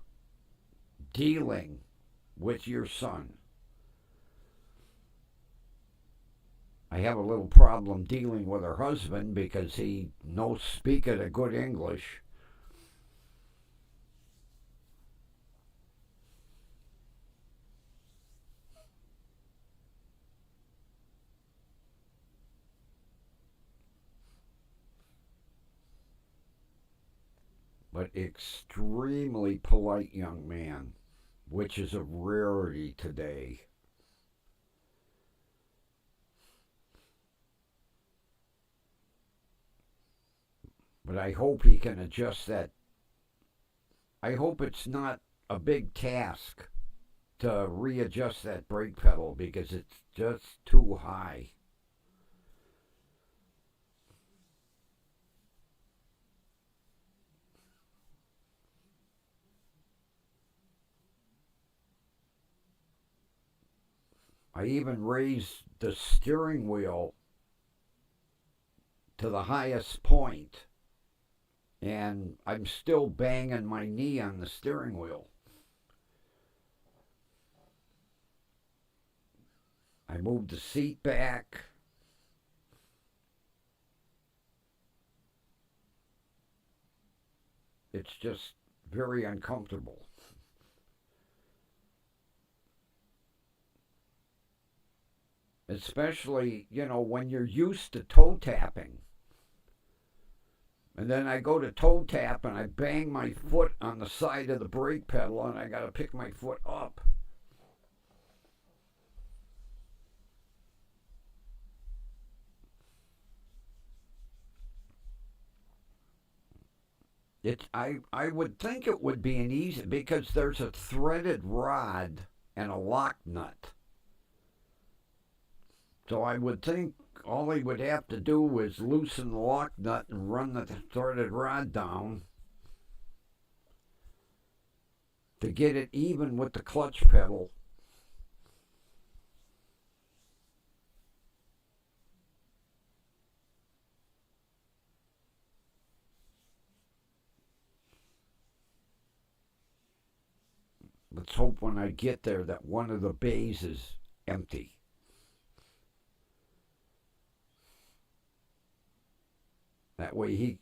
dealing with your son. I have a little problem dealing with her husband because he no speak of a good English. But extremely polite young man, which is a rarity today. But I hope he can adjust that. I hope it's not a big task to readjust that brake pedal because it's just too high. I even raised the steering wheel to the highest point, and I'm still banging my knee on the steering wheel. I moved the seat back. It's just very uncomfortable. Especially, when you're used to toe tapping. And then I go to toe tap and I bang my foot on the side of the brake pedal and I got to pick my foot up. I would think it would be an easy because there's a threaded rod and a lock nut. So I would think all he would have to do is loosen the lock nut and run the threaded rod down to get it even with the clutch pedal. Let's hope when I get there that one of the bays is empty. That way he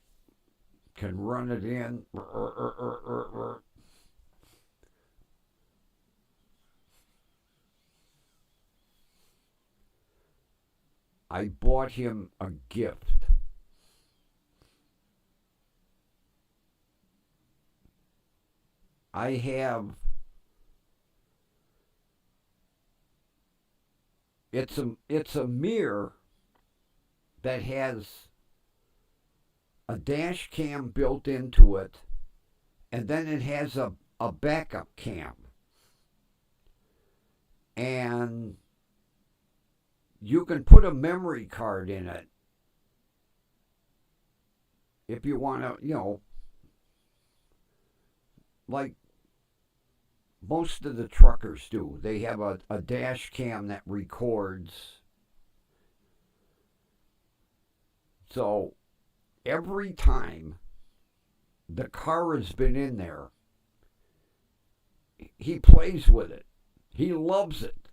can run it in. I bought him a gift. I have it's a mirror that has a dash cam built into it, and then it has a backup cam. And you can put a memory card in it if you want to, like most of the truckers do. They have a dash cam that records. So every time the car has been in there, he plays with it. He loves it.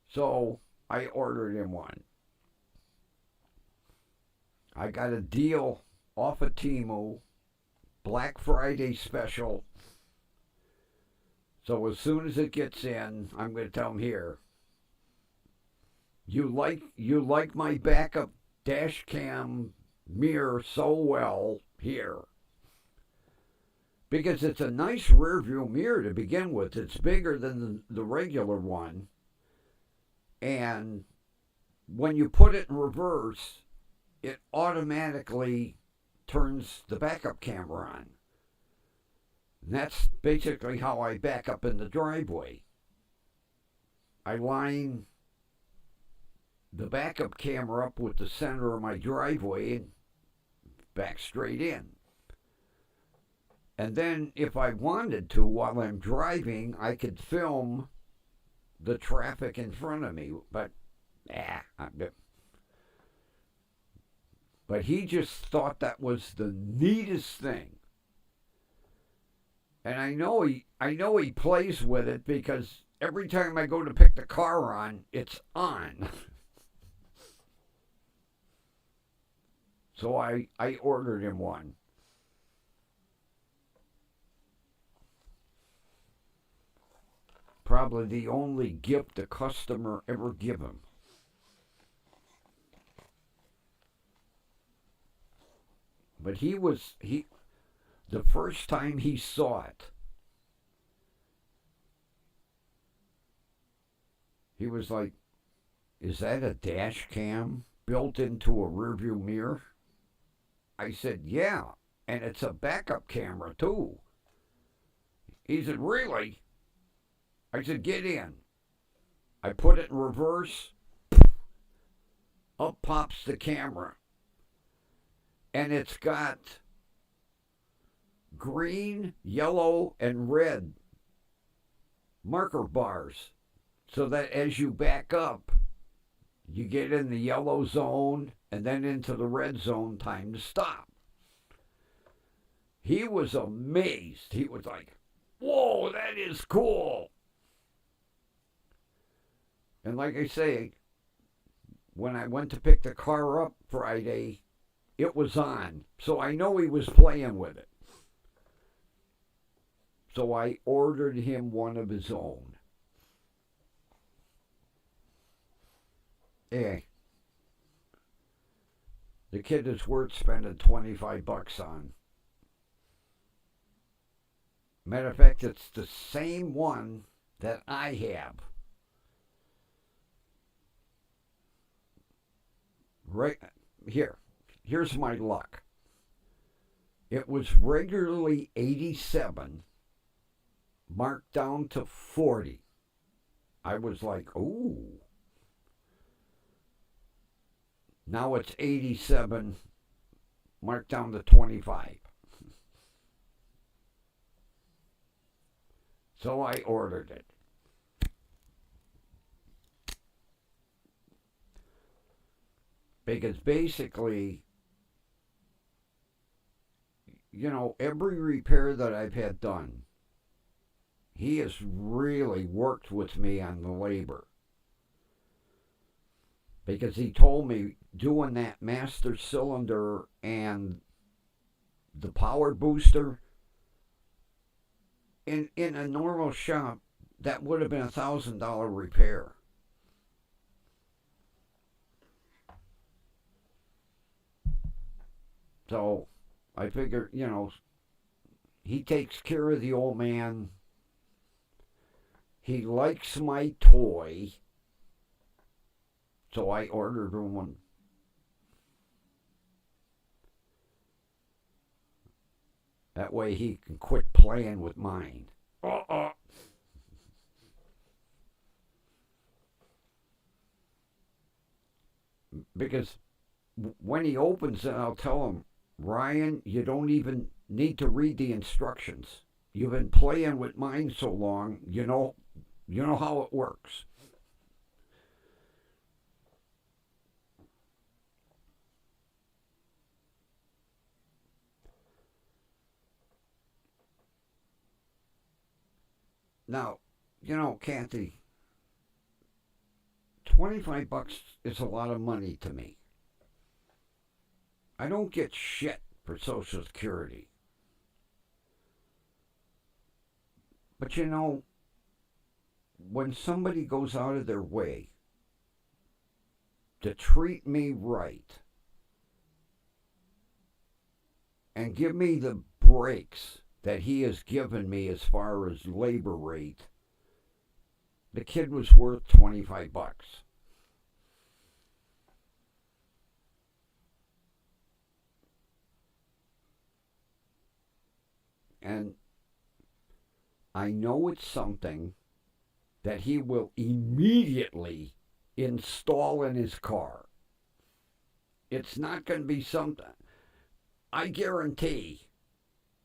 So I ordered him one. I got a deal off of Temu, Black Friday special. So as soon as it gets in, I'm going to tell him, here, you like my backup dash cam mirror so well, here. Because it's a nice rear view mirror to begin with. It's bigger than the regular one. And when you put it in reverse, it automatically turns the backup camera on. And that's basically how I back up in the driveway. I line the backup camera up with the center of my driveway and back straight in. And then if I wanted to, while I'm driving, I could film the traffic in front of me. But he just thought that was the neatest thing. And I know he plays with it because every time I go to pick the car on, it's on. So I ordered him one. Probably the only gift a customer ever give him. But the first time he saw it, he was like, "Is that a dash cam built into a rearview mirror?" I said, "Yeah, and it's a backup camera too." He said, "Really?" I said, "Get in." I put it in reverse. Up pops the camera. And it's got green, yellow, and red marker bars. So that as you back up, you get in the yellow zone and then into the red zone, time to stop. He was amazed. He was like, "Whoa, that is cool." And like I say, when I went to pick the car up Friday, it was on. So I know he was playing with it. So I ordered him one of his own. Hey, the kid is worth spending $25 on. Matter of fact, it's the same one that I have. Right here's my luck. It was regularly 87, marked down to 40. I was like, ooh. Now it's 87, marked down to 25. So I ordered it. Because basically, every repair that I've had done, he has really worked with me on the labor. Because he told me doing that master cylinder and the power booster, in a normal shop, that would have been $1,000 repair. So I figure, he takes care of the old man. He likes my toy. So I ordered him one. That way he can quit playing with mine. Because when he opens it, I'll tell him, "Ryan, you don't even need to read the instructions. You've been playing with mine so long, you know how it works." Now, Kathy, $25 is a lot of money to me. I don't get shit for Social Security. But when somebody goes out of their way to treat me right and give me the breaks that he has given me as far as labor rate, the kid was worth $25. And I know it's something that he will immediately install in his car. It's not going to be something. I guarantee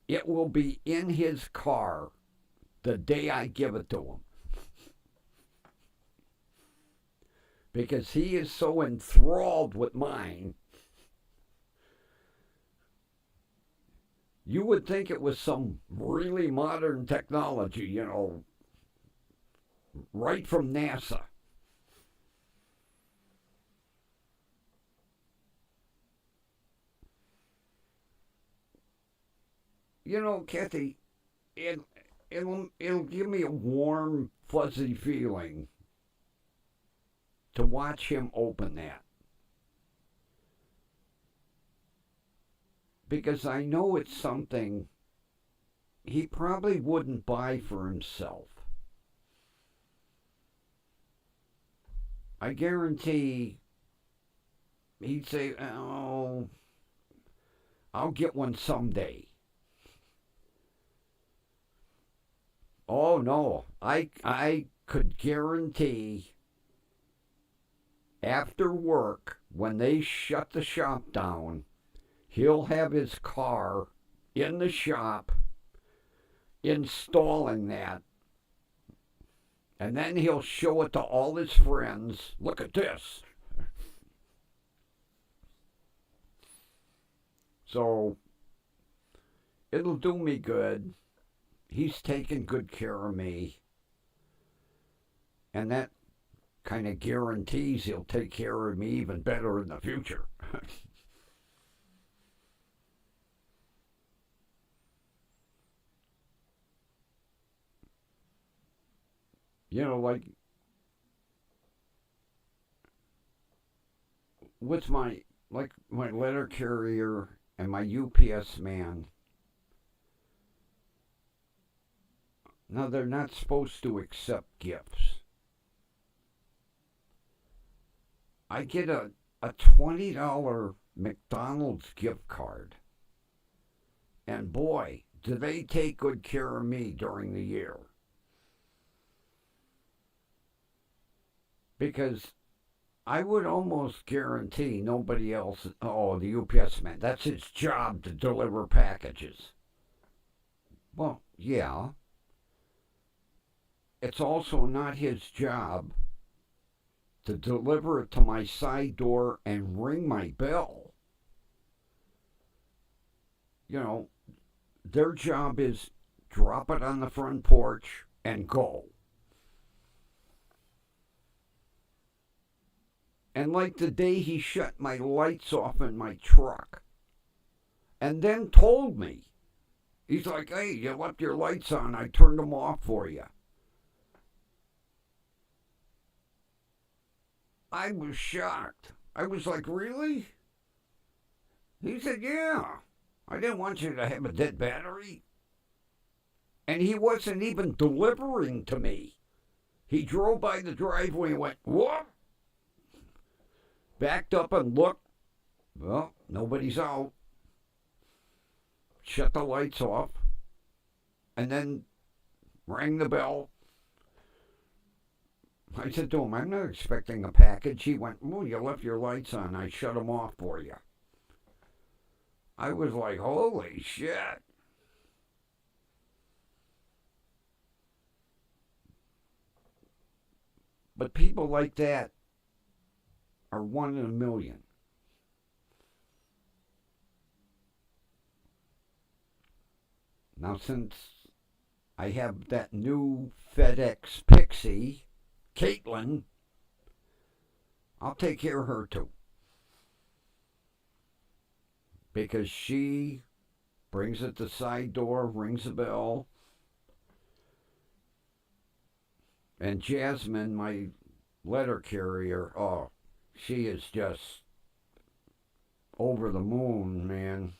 it will be in his car the day I give it to him. Because he is so enthralled with mine. You would think it was some really modern technology, right from NASA. Kathy, it'll give me a warm, fuzzy feeling to watch him open that. Because I know it's something he probably wouldn't buy for himself. I guarantee he'd say, "Oh, I'll get one someday." Oh no, I could guarantee after work, when they shut the shop down, he'll have his car in the shop installing that. And then he'll show it to all his friends. Look at this. So it'll do me good. He's taking good care of me. And that kind of guarantees he'll take care of me even better in the future. Like with my letter carrier and my UPS man. Now they're not supposed to accept gifts. I get a $20 McDonald's gift card. And boy, do they take good care of me during the year. Because I would almost guarantee nobody else, the UPS man, that's his job to deliver packages. Well, yeah. It's also not his job to deliver it to my side door and ring my bell. Their job is drop it on the front porch and go. And like the day he shut my lights off in my truck and then told me, he's like, "Hey, you left your lights on. I turned them off for you." I was shocked. I was like, "Really?" He said, "Yeah. I didn't want you to have a dead battery." And he wasn't even delivering to me. He drove by the driveway and went, "What?" Backed up and looked. Well, nobody's out. Shut the lights off. And then rang the bell. I said to him, "I'm not expecting a package." He went, "Oh, you left your lights on. I shut them off for you." I was like, holy shit. But people like that are one in a million. Now, since I have that new FedEx Pixie, Caitlin, I'll take care of her too. Because she brings it to the side door, rings the bell. And Jasmine, my letter carrier, she is just over the moon, man.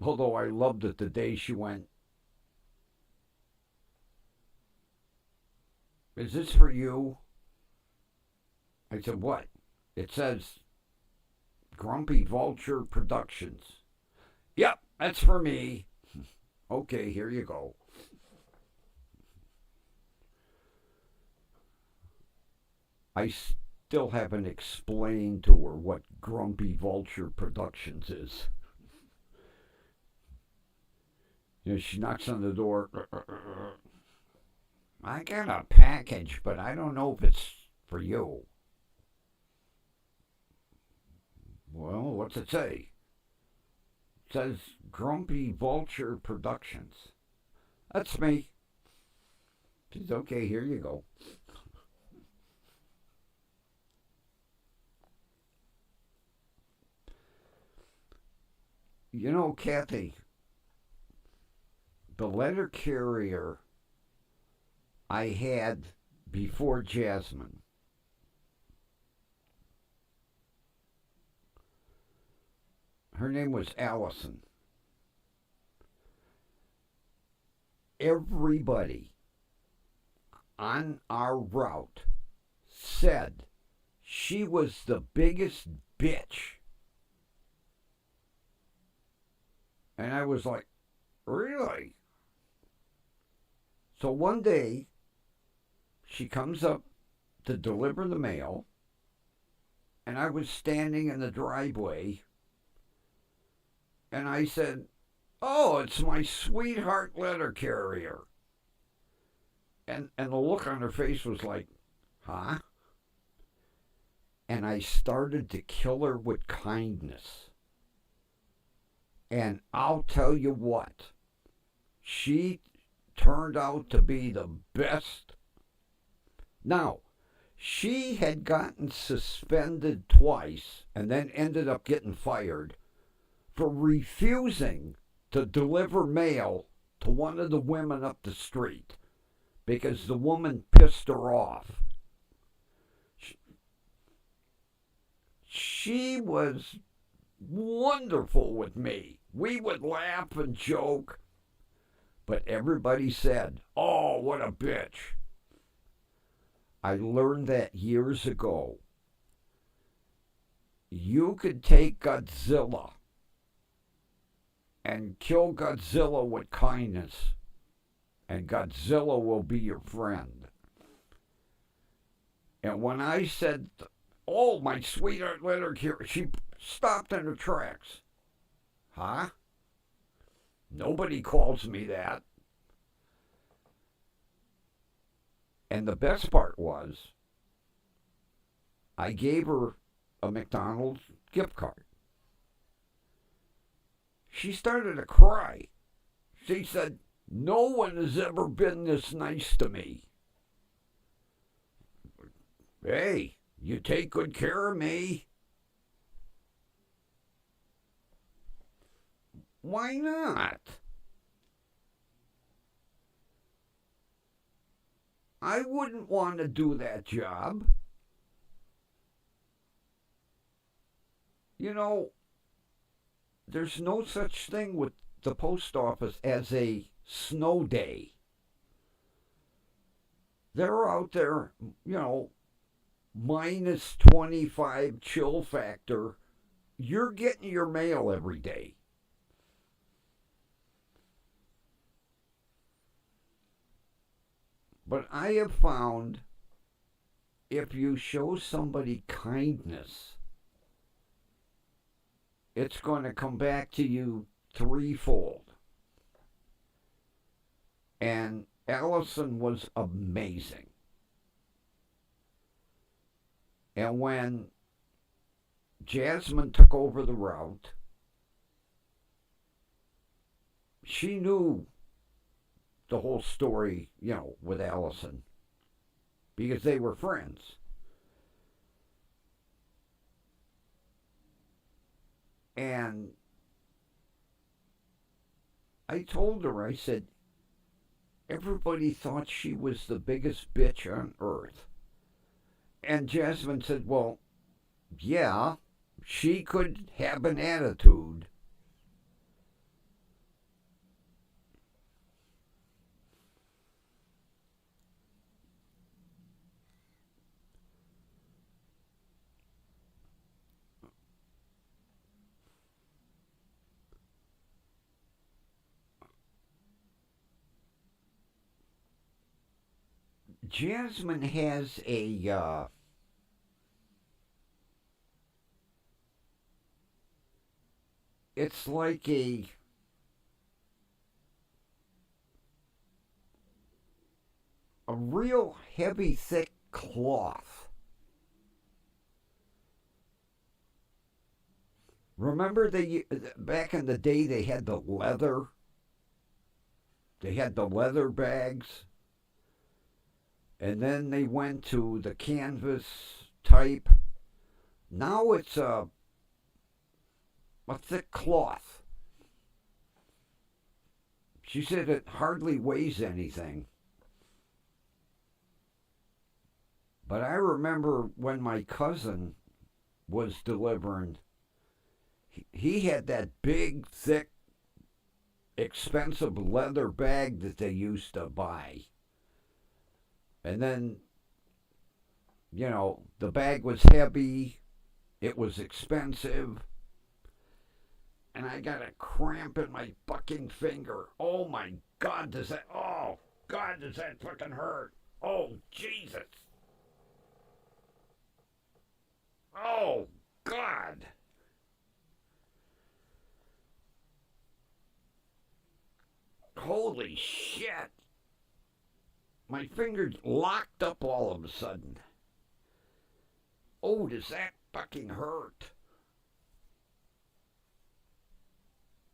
Although I loved it the day she went, "Is this for you?" I said, "What?" It says Grumpy Vulture Productions. Yep, that's for me. Okay, here you go. I still haven't explained to her what Grumpy Vulture Productions is. She knocks on the door. I got a package, but I don't know if it's for you. Well, what's it say? It says Grumpy Vulture Productions. That's me. She's okay, here you go. Kathy, the letter carrier I had before Jasmine, her name was Allison. Everybody on our route said she was the biggest bitch. And I was like, really? So one day, she comes up to deliver the mail, and I was standing in the driveway, and I said, oh, it's my sweetheart letter carrier. And the look on her face was like, huh? And I started to kill her with kindness. And I'll tell you what, she turned out to be the best. Now, she had gotten suspended twice and then ended up getting fired for refusing to deliver mail to one of the women up the street because the woman pissed her off. She was wonderful with me. We would laugh and joke, but everybody said, oh, what a bitch. I learned that years ago. You could take Godzilla and kill Godzilla with kindness, and Godzilla will be your friend. And when I said, oh, my sweetheart letter carrier, she stopped in her tracks. Huh? Nobody calls me that. And the best part was, I gave her a McDonald's gift card. She started to cry. She said, no one has ever been this nice to me. Hey, you take good care of me. Why not? I wouldn't want to do that job. There's no such thing with the post office as a snow day. They're out there, minus 25 chill factor. You're getting your mail every day. But I have found if you show somebody kindness, it's going to come back to you threefold. And Allison was amazing. And when Jasmine took over the route, she knew the whole story, with Allison, because they were friends. And I told her, I said, everybody thought she was the biggest bitch on earth. And Jasmine said, well, yeah, she could have an attitude. Jasmine has a it's like a real heavy, thick cloth. Remember they back in the day they had the leather. They had the leather bags, and then they went to the canvas type. Now it's a thick cloth. She said it hardly weighs anything. But I remember when my cousin was delivering, he had that big, thick, expensive leather bag that they used to buy. And then, the bag was heavy, it was expensive, and I got a cramp in my fucking finger. Oh my God, does that fucking hurt? Oh, Jesus. Oh, God. Holy shit. My finger's locked up all of a sudden. Oh, does that fucking hurt?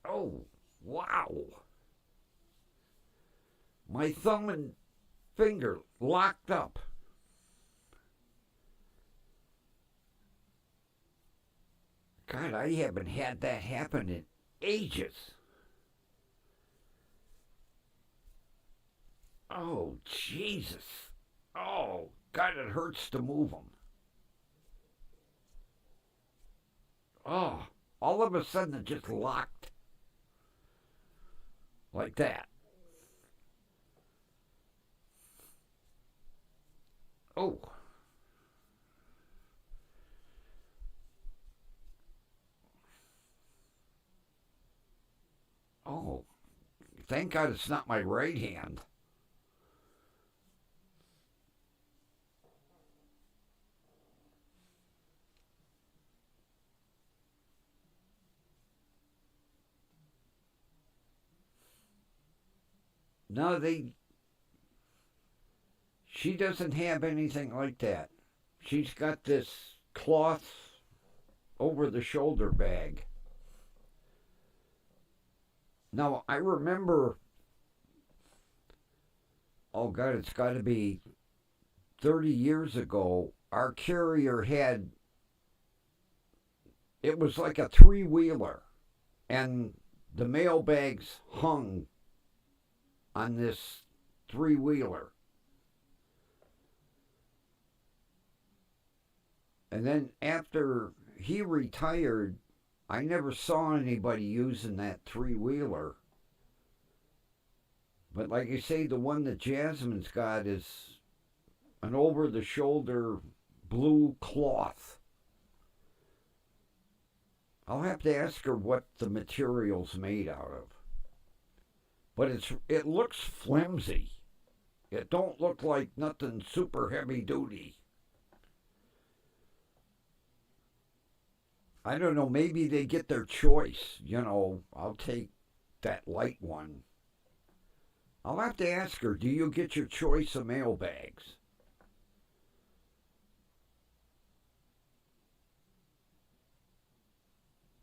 Oh, wow. My thumb and finger locked up. God, I haven't had that happen in ages. Oh, Jesus. Oh, God, it hurts to move them. Oh, all of a sudden it just locked. Like that. Oh. Oh. Thank God it's not my right hand. No, she doesn't have anything like that. She's got this cloth over the shoulder bag. Now, I remember, oh God, it's got to be 30 years ago, our carrier had, it was like a three-wheeler, and the mail bags hung on this three-wheeler. And then after he retired, I never saw anybody using that three-wheeler. But like I say, the one that Jasmine's got is an over-the-shoulder blue cloth. I'll have to ask her what the material's made out of. But it looks flimsy. It don't look like nothing super heavy duty. I don't know, maybe they get their choice. I'll take that light one. I'll have to ask her, do you get your choice of mail bags?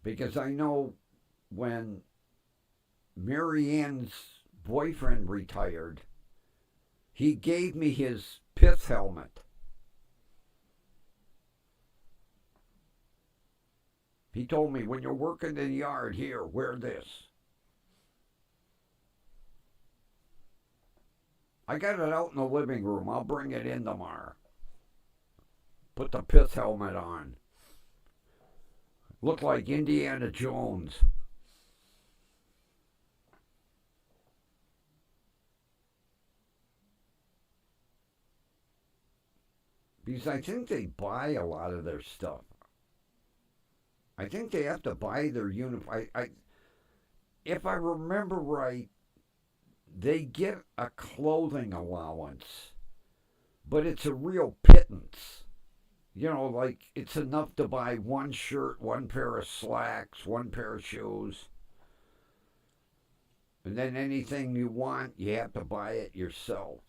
Because I know when Mary Ann's boyfriend retired, he gave me his pith helmet. He told me, when you're working in the yard here, wear this. I got it out in the living room. I'll bring it in tomorrow. Put the pith helmet on. Look like Indiana Jones. Because I think they buy a lot of their stuff. I think they have to buy their uniform. If I remember right, they get a clothing allowance but it's a real pittance. You know, like it's enough to buy one shirt, one pair of slacks, one pair of shoes. And then anything you want, you have to buy it yourself.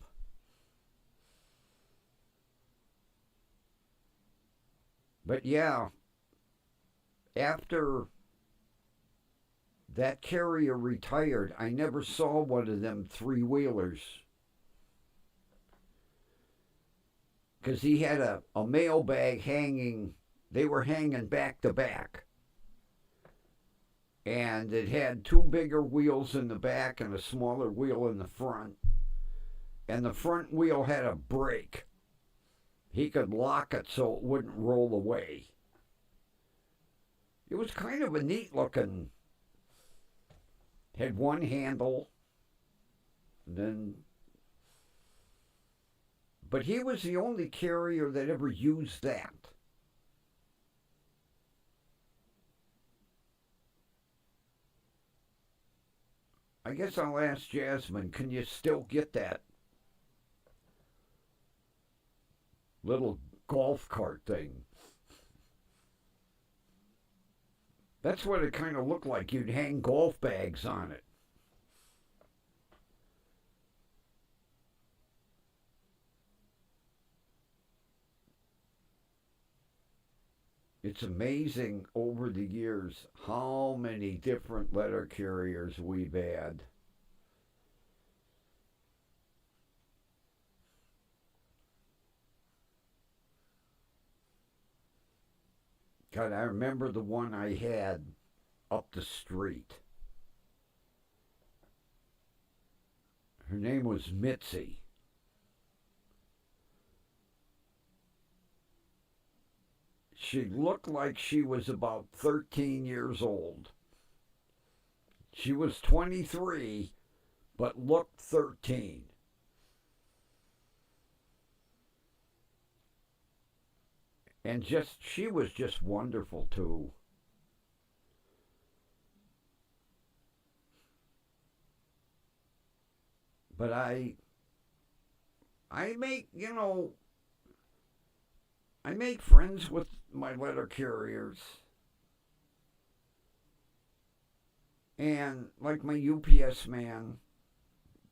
But yeah, after that carrier retired, I never saw one of them three-wheelers. Because he had a mailbag hanging, they were hanging back to back. And it had two bigger wheels in the back and a smaller wheel in the front. And the front wheel had a brake. He could lock it so it wouldn't roll away. It was kind of a neat looking. Had one handle. Then, but he was the only carrier that ever used that. I guess I'll ask Jasmine, can you still get that little golf cart thing? That's what it kind of looked like. You'd hang golf bags on it. It's amazing over the years how many different letter carriers we've had. God, I remember the one I had up the street. Her name was Mitzi. She looked like she was about 13 years old. She was 23, but looked 13. And she was just wonderful too. But I make, I make friends with my letter carriers. And like my UPS man,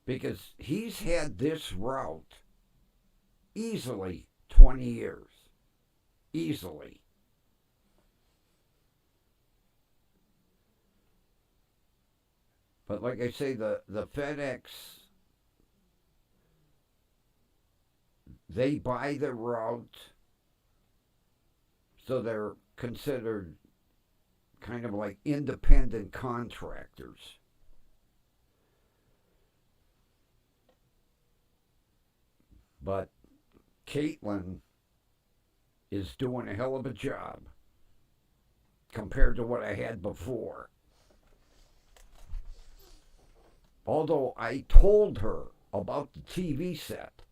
because he's had this route easily 20 years. Easily. But like I say, the FedEx, they buy the route, so they're considered kind of like independent contractors. But Caitlin is doing a hell of a job compared to what I had before. Although I told her about the TV set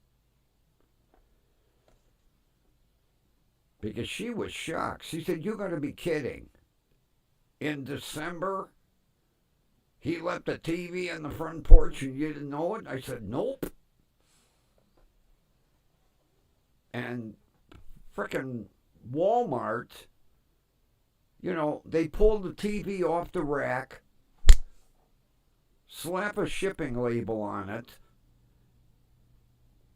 because she was shocked. She said, "You're going to be kidding. In December, he left the TV on the front porch and you didn't know it?" I said, "Nope." And frickin' Walmart, they pulled the TV off the rack, slap a shipping label on it,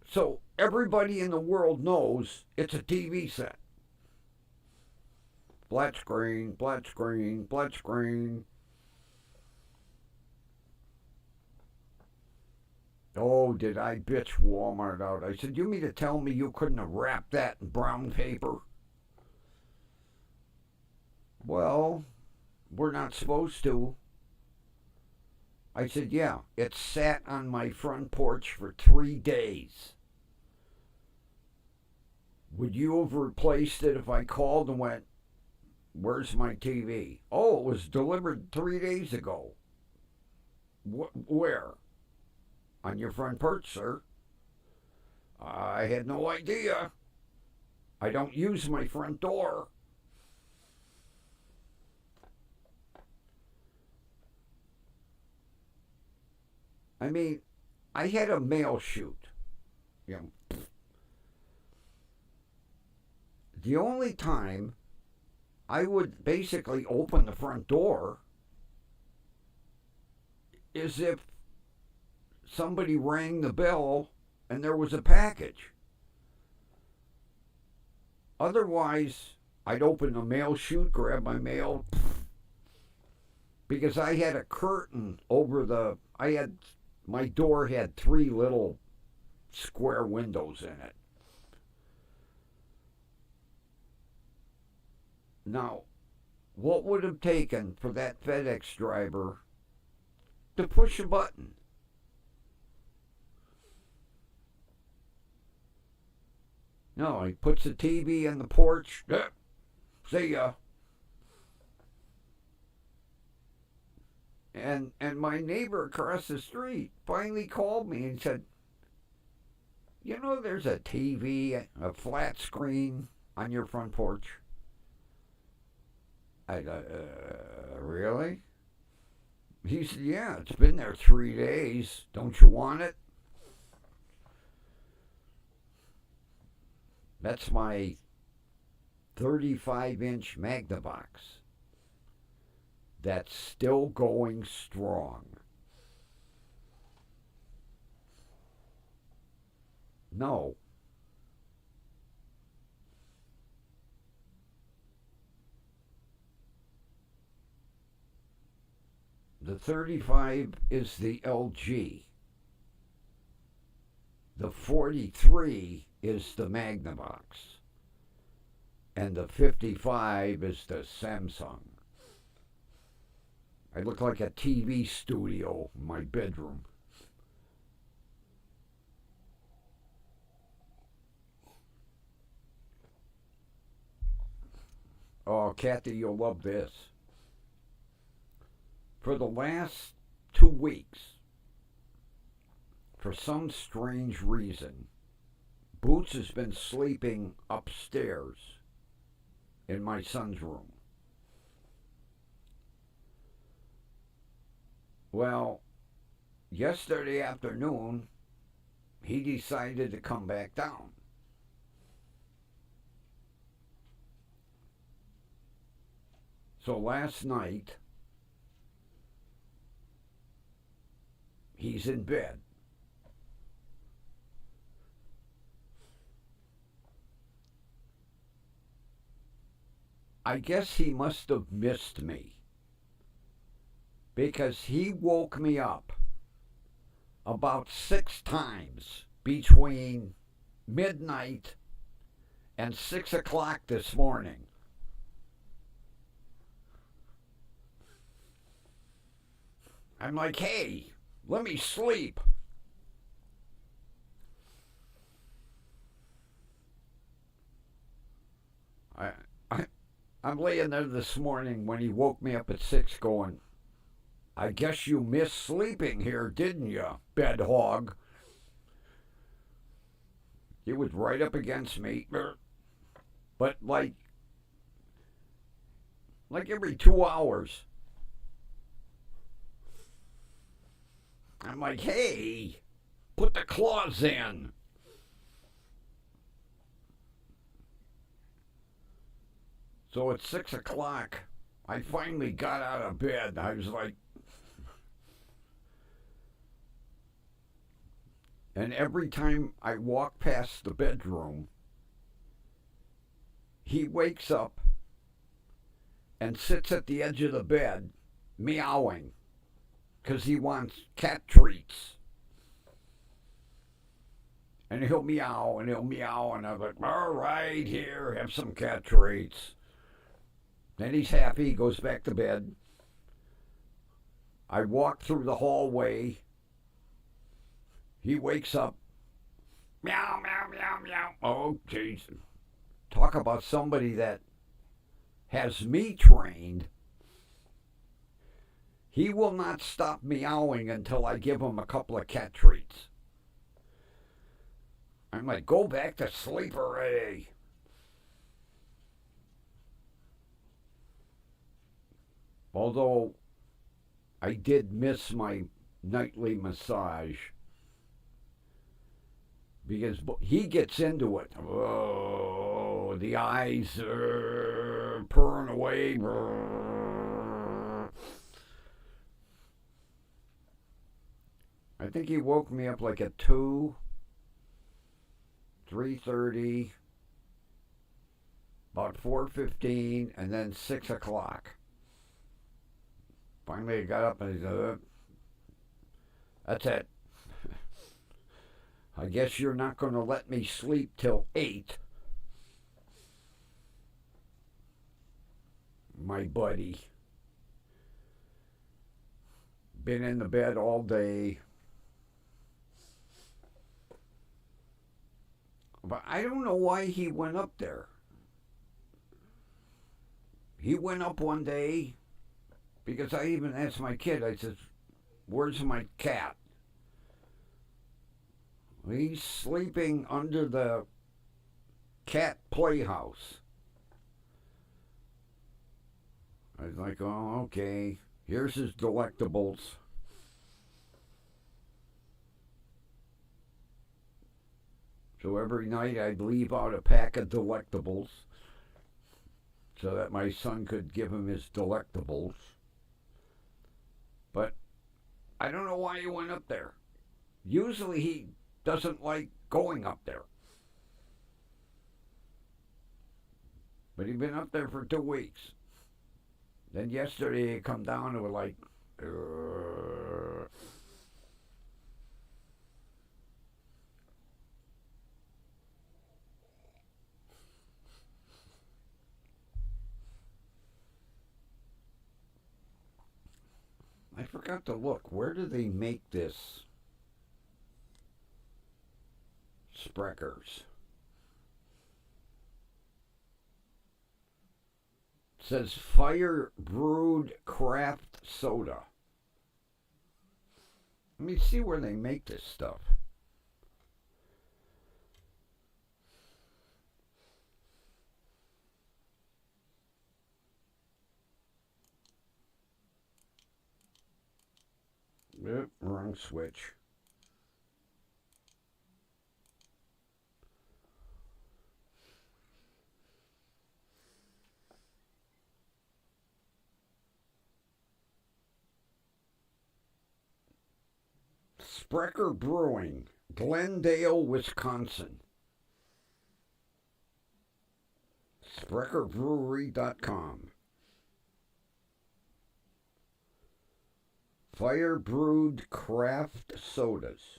so everybody in the world knows it's a TV set. Black screen, black screen, black screen. Oh, did I bitch Walmart out. I said, "You mean to tell me you couldn't have wrapped that in brown paper?" "Well, we're not supposed to." I said, "Yeah, it sat on my front porch for 3 days. Would you have replaced it if I called and went, 'Where's my TV?' 'Oh, it was delivered 3 days ago.' 'Where?' 'On your front porch, sir.' 'I had no idea. I don't use my front door.'" I mean, I had a mail chute. You know, the only time I would basically open the front door is if somebody rang the bell and there was a package. Otherwise, I'd open the mail chute, grab my mail, because I had a curtain over my door had 3 little square windows in it. Now, what would have taken for that FedEx driver to push a button? No, he puts the TV on the porch. See ya. And my neighbor across the street finally called me and said, you know, there's a TV, a flat screen on your front porch. I go, really? He said, yeah, it's been there 3 days. Don't you want it? That's my 35-inch Magnavox. That's still going strong. No. The 35 is the LG. The 43 is the Magnavox. And the 55 is the Samsung. I look like a TV studio in my bedroom. Oh, Kathy, you'll love this. For the last 2 weeks, for some strange reason, Boots has been sleeping upstairs in my son's room. Well, yesterday afternoon, he decided to come back down. So last night, he's in bed. I guess he must have missed me, because he woke me up about 6 times between midnight and 6 o'clock this morning. I'm like, hey, let me sleep. I'm laying there this morning when he woke me up at 6 going, I guess you missed sleeping here, didn't you, bed hog? He was right up against me. But like every 2 hours, I'm like, hey, put the claws in. So at 6 o'clock, I finally got out of bed. I was like, and every time I walk past the bedroom, he wakes up and sits at the edge of the bed, meowing, because he wants cat treats. And he'll meow, and I'm like, all right, here, have some cat treats. Then he's happy, he goes back to bed. I walk through the hallway. He wakes up. Meow, meow, meow, meow. Oh, jeez. Talk about somebody that has me trained. He will not stop meowing until I give him a couple of cat treats. I'm like, go back to sleep already. Although I did miss my nightly massage, because he gets into it. Oh, the eyes purring away. I think he woke me up like at 2, 3:30, about 4:15, and then 6 o'clock. Finally, I got up and he said, that's it. I guess you're not going to let me sleep till 8. My buddy. Been in the bed all day. But I don't know why he went up there. He went up one day because I even asked my kid, I said, where's my cat? He's sleeping under the cat playhouse. I was like, oh, okay. Here's his delectables. So every night I'd leave out a pack of delectables so that my son could give him his delectables. But I don't know why he went up there. Usually he doesn't like going up there. But he'd been up there for 2 weeks. Then yesterday he come down and was like, I forgot to look. Where do they make this Spreckers? It says fire brewed craft soda. Let me see where they make this stuff. Yep, wrong switch. Sprecher Brewing, Glendale, Wisconsin. SpreckerBrewery.com. Fire brewed craft sodas.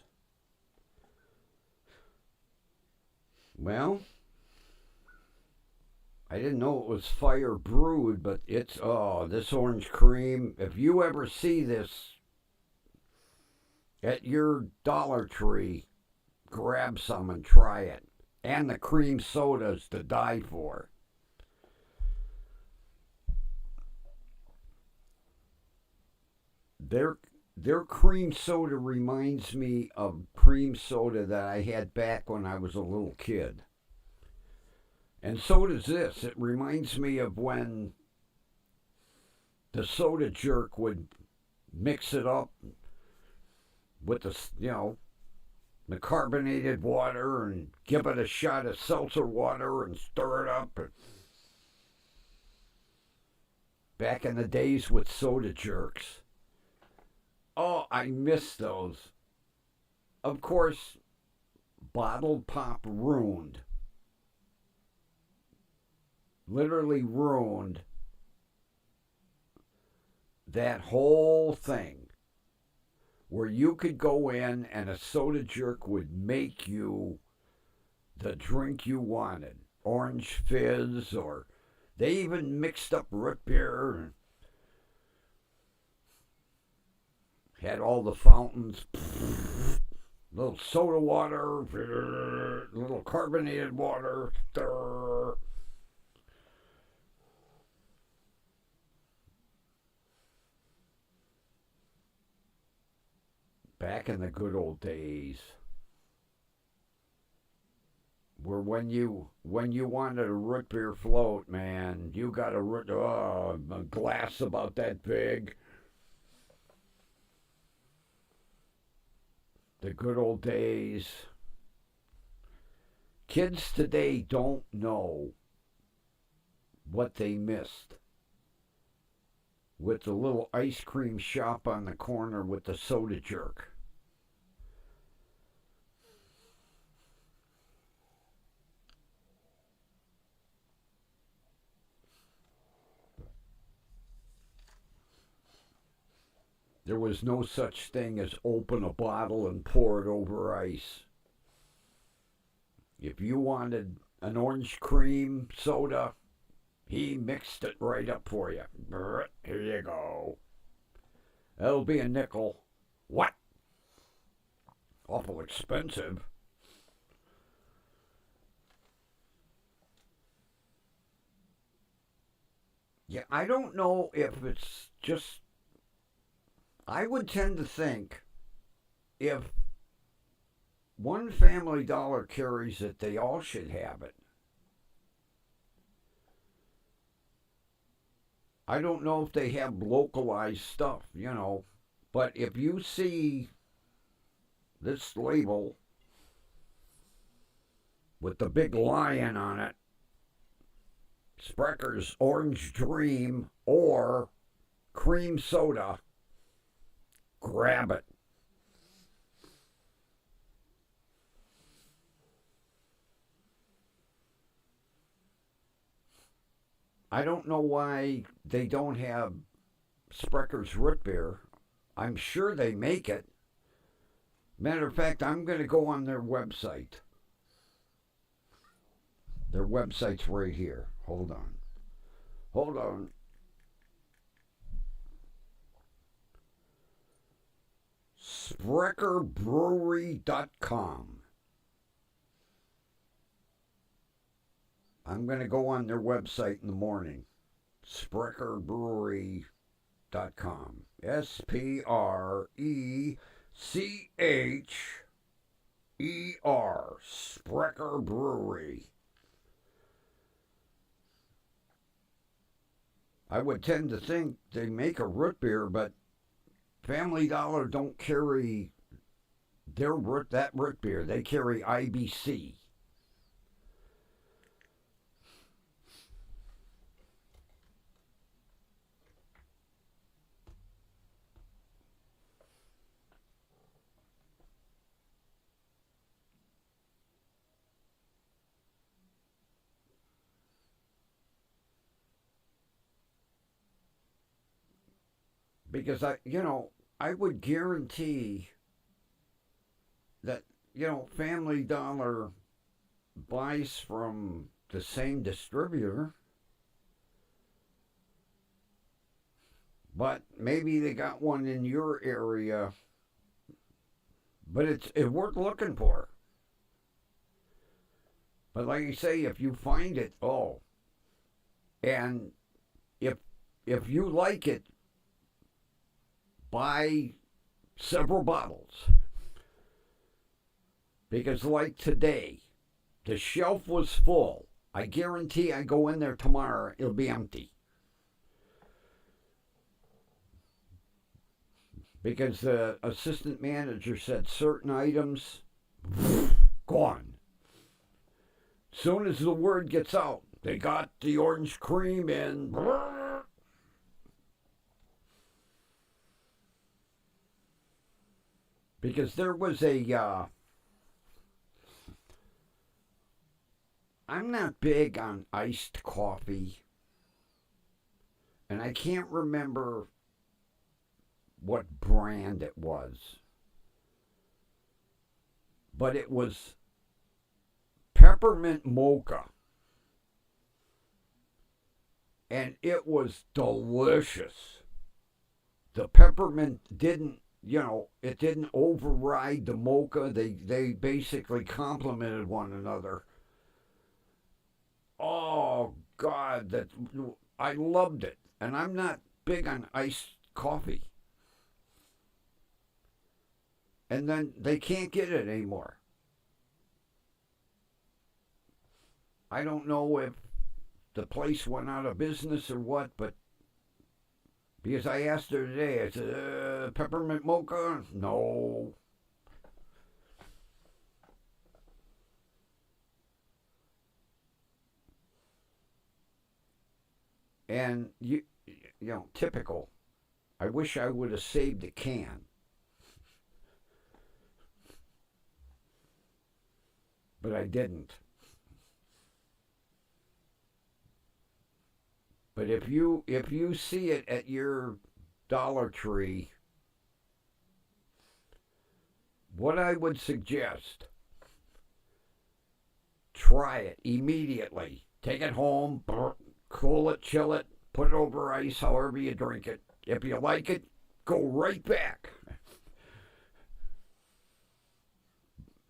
Well, I didn't know it was fire brewed, but it's, this orange cream. If you ever see this at your Dollar Tree, grab some and try it. And the cream soda's to die for. Their cream soda reminds me of cream soda that I had back when I was a little kid. And so does this. It reminds me of when the soda jerk would mix it up with the, the carbonated water and give it a shot of seltzer water and stir it up. Back in the days with soda jerks. Oh, I miss those. Of course, bottled pop ruined. Literally ruined that whole thing. Where you could go in and a soda jerk would make you the drink you wanted. Orange fizz, or they even mixed up root beer and had all the fountains, little soda water, little carbonated water, stir. Back in the good old days, where when you wanted a root beer float, man, you got a glass about that big. The good old days. Kids today don't know what they missed with the little ice cream shop on the corner with the soda jerk. There was no such thing as open a bottle and pour it over ice. If you wanted an orange cream soda, he mixed it right up for you. Here you go. That'll be a nickel. What? Awful expensive. Yeah, I don't know if it's just. I would tend to think if one Family Dollar carries it, they all should have it. I don't know if they have localized stuff, but if you see this label with the big lion on it, Sprecker's Orange Dream or cream soda, grab it. I don't know why they don't have Sprecker's root beer. I'm sure they make it. Matter of fact, I'm going to go on their website. Their website's right here. Hold on. Hold on. SpreckerBrewery.com. I'm going to go on their website in the morning. SpreckerBrewery.com. SPRECHER. Sprecher Brewery. I would tend to think they make a root beer, but Family Dollar don't carry that root beer. They carry IBC. Because I would guarantee that, Family Dollar buys from the same distributor, but maybe they got one in your area, but it's worth looking for. But like you say, if you find it, and if you like it, buy several bottles. Because like today, the shelf was full. I guarantee I go in there tomorrow, it'll be empty. Because the assistant manager said certain items, gone. Soon as the word gets out, they got the orange cream in. Because there was I'm not big on iced coffee, and I can't remember what brand it was, but it was peppermint mocha, and it was delicious. The peppermint didn't it didn't override the mocha. They basically complemented one another. Oh God, I loved it. And I'm not big on iced coffee. And then they can't get it anymore. I don't know if the place went out of business or what, but because I asked her today, I said, peppermint mocha? No. And typical. I wish I would have saved a can. But I didn't. But if you see it at your Dollar Tree, what I would suggest, try it immediately. Take it home, cool it, chill it, put it over ice, however you drink it. If you like it, go right back.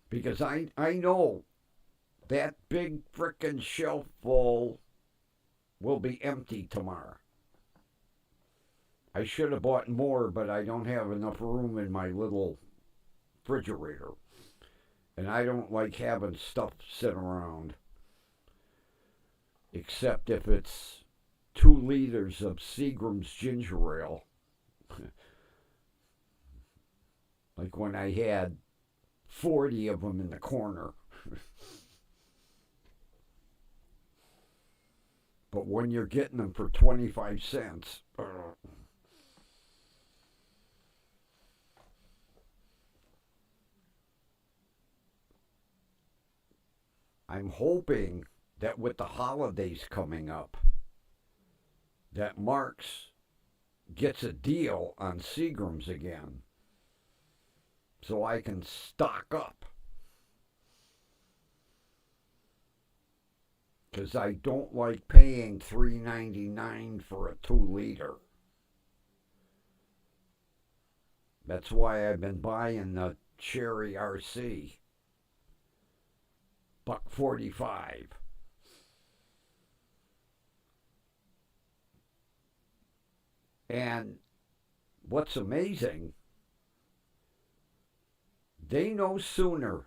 Because I know that big frickin' shelf full will be empty tomorrow. I should have bought more, but I don't have enough room in my little refrigerator. And I don't like having stuff sitting around. Except if it's 2 liters of Seagram's ginger ale. Like when I had 40 of them in the corner. But when you're getting them for 25 cents, I'm hoping that with the holidays coming up, that Mark's gets a deal on Seagram's again, so I can stock up. Because I don't like paying $3.99 for a 2 liter. That's why I've been buying the Cherry RC. $1.45. And what's amazing, they no sooner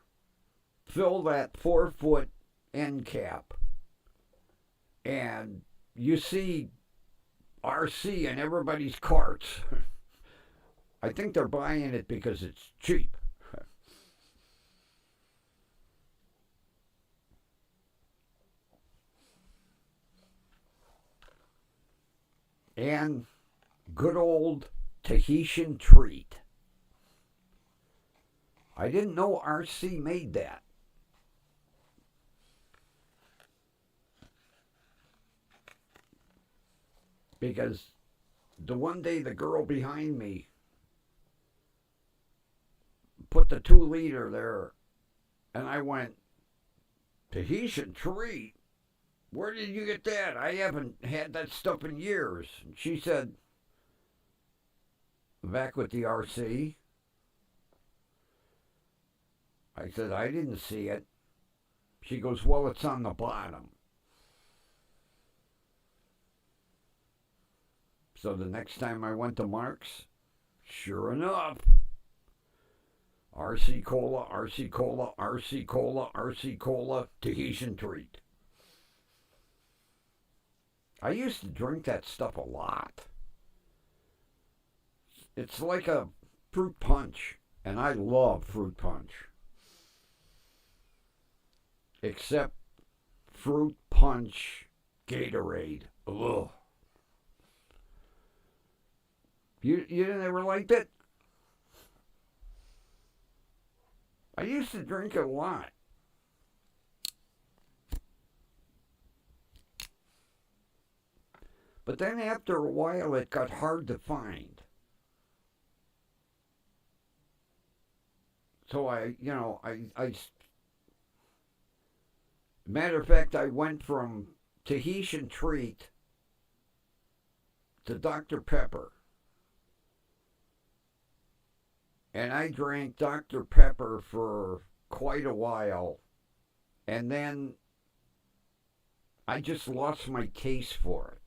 fill that 4-foot end cap and you see RC in everybody's carts. I think they're buying it because it's cheap. And good old Tahitian treat. I didn't know RC made that. Because the one day the girl behind me put the 2 liter there, and I went, Tahitian treat? Where did you get that? I haven't had that stuff in years. And she said, back with the RC. I said, I didn't see it. She goes, well, it's on the bottom. So the next time I went to Mark's, sure enough, RC Cola, RC Cola, RC Cola, RC Cola, Tahitian treat. I used to drink that stuff a lot. It's like a fruit punch, and I love fruit punch. Except fruit punch Gatorade. Ugh. You never liked it? I used to drink it a lot. But then after a while, it got hard to find. So matter of fact, I went from Tahitian treat to Dr. Pepper. And I drank Dr. Pepper for quite a while. And then I just lost my taste for it.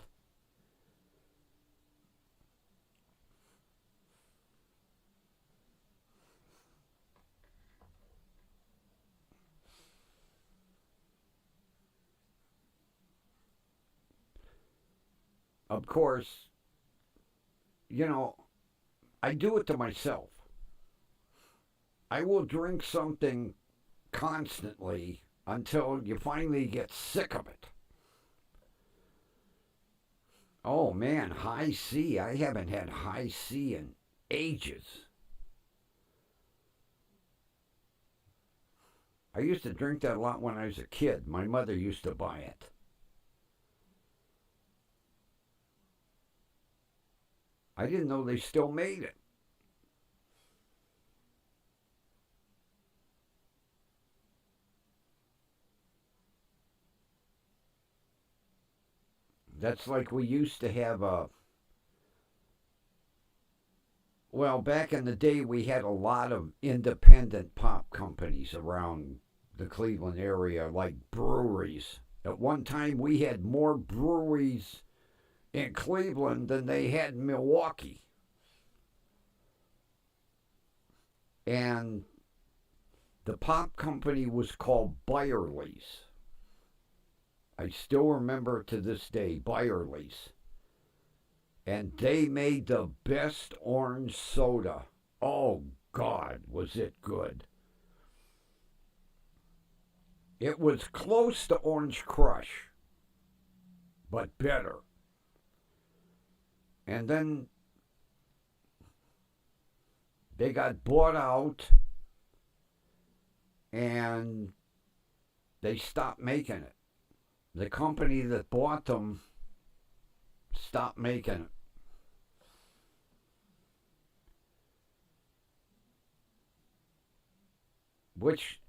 Of course, I do it to myself. I will drink something constantly until you finally get sick of it. Oh man, high C. I haven't had high C in ages. I used to drink that a lot when I was a kid. My mother used to buy it. I didn't know they still made it. That's like we used to have a. Well, back in the day, we had a lot of independent pop companies around the Cleveland area, like breweries. At one time, we had more breweries in Cleveland than they had in Milwaukee. And the pop company was called Byerly's. I still remember to this day, Byerly's. And they made the best orange soda. Oh, God, was it good. It was close to Orange Crush, but better. And then they got bought out and they stopped making it. The company that bought them stopped making it. Which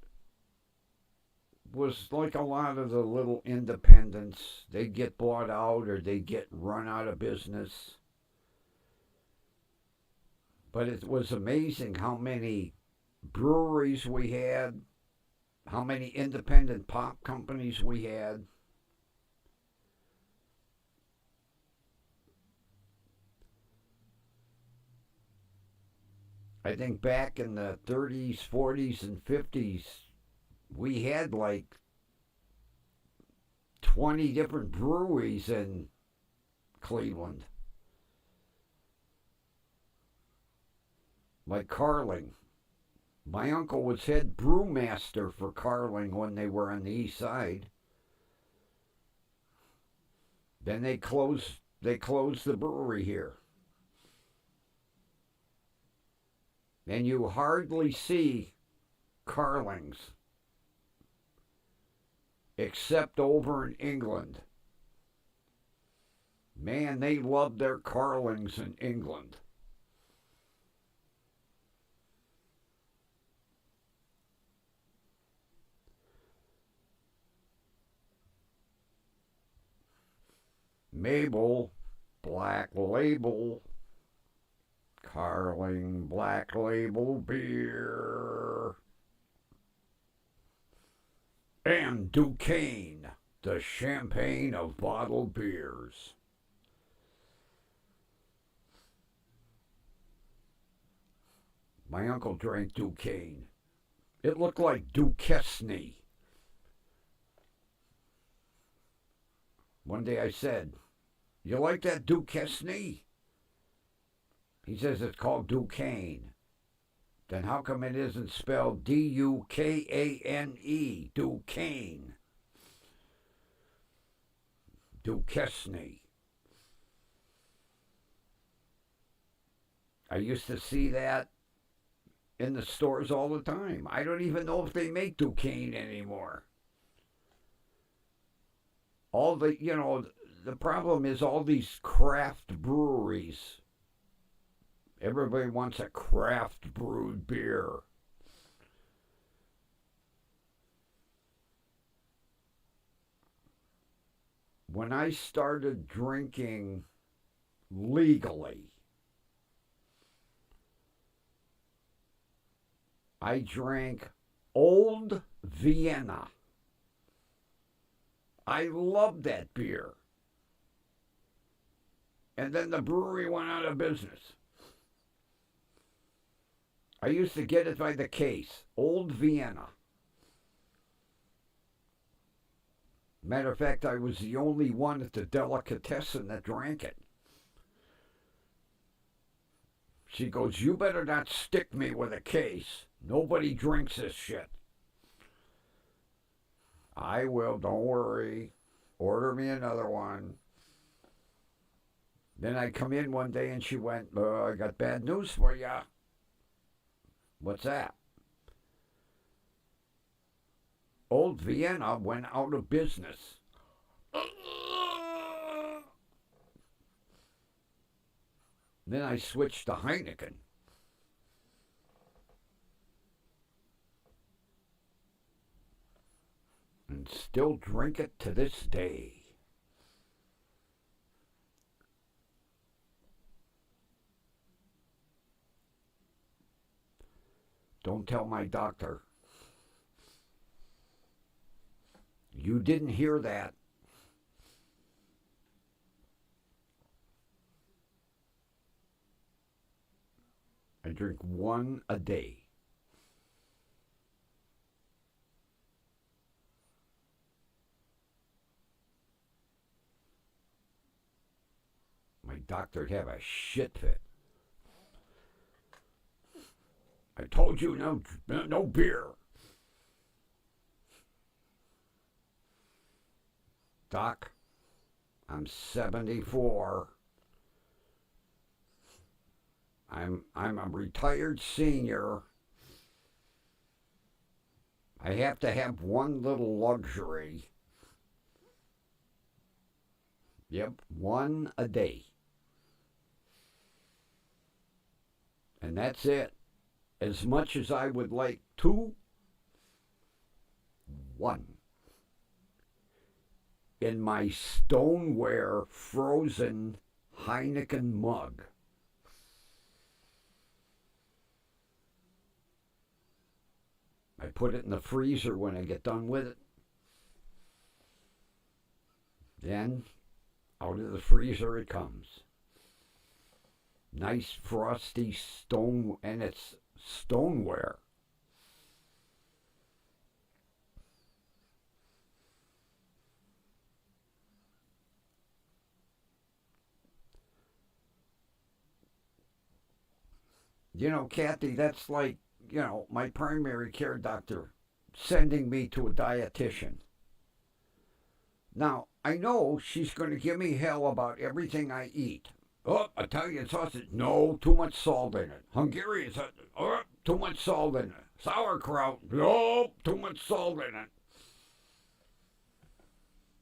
was like a lot of the little independents. They'd get bought out or they'd get run out of business. But it was amazing how many breweries we had, how many independent pop companies we had. I think back in the 30s, 40s, and 50s, we had like 20 different breweries in Cleveland. Like Carling. My uncle was head brewmaster for Carling when they were on the east side. Then they closed the brewery here. And you hardly see Carlings except over in England. Man, they love their Carlings in England. Mabel, Black Label, Carling Black Label beer. And Duquesne, the champagne of bottled beers. My uncle drank Duquesne. It looked like Duquesne. One day I said, "You like that Duquesne?" He says it's called Duquesne. Then how come it isn't spelled Dukane? Duquesne. Duquesne. I used to see that in the stores all the time. I don't even know if they make Duquesne anymore. The problem is all these craft breweries. Everybody wants a craft brewed beer. When I started drinking legally, I drank Old Vienna. I loved that beer. And then the brewery went out of business. I used to get it by the case. Old Vienna. Matter of fact, I was the only one at the delicatessen that drank it. She goes, "You better not stick me with a case. Nobody drinks this shit." "I will, don't worry. Order me another one." Then I come in one day and she went, I got bad news for you. What's that? Old Vienna went out of business. Then I switched to Heineken. And still drink it to this day. Don't tell my doctor. You didn't hear that. I drink one a day. My doctor'd have a shit fit. I told you no beer. Doc, I'm 74. I'm a retired senior. I have to have one little luxury. Yep, one a day. And that's it. As much as I would like two, one. In my stoneware frozen Heineken mug. I put it in the freezer when I get done with it. Then, out of the freezer it comes. Nice frosty stone, and it's stoneware. You know, Kathy, that's like, my primary care doctor sending me to a dietitian. Now, I know she's going to give me hell about everything I eat. Oh, Italian sausage, no, too much salt in it. Hungarian sausage, oh, too much salt in it. Sauerkraut, no, too much salt in it.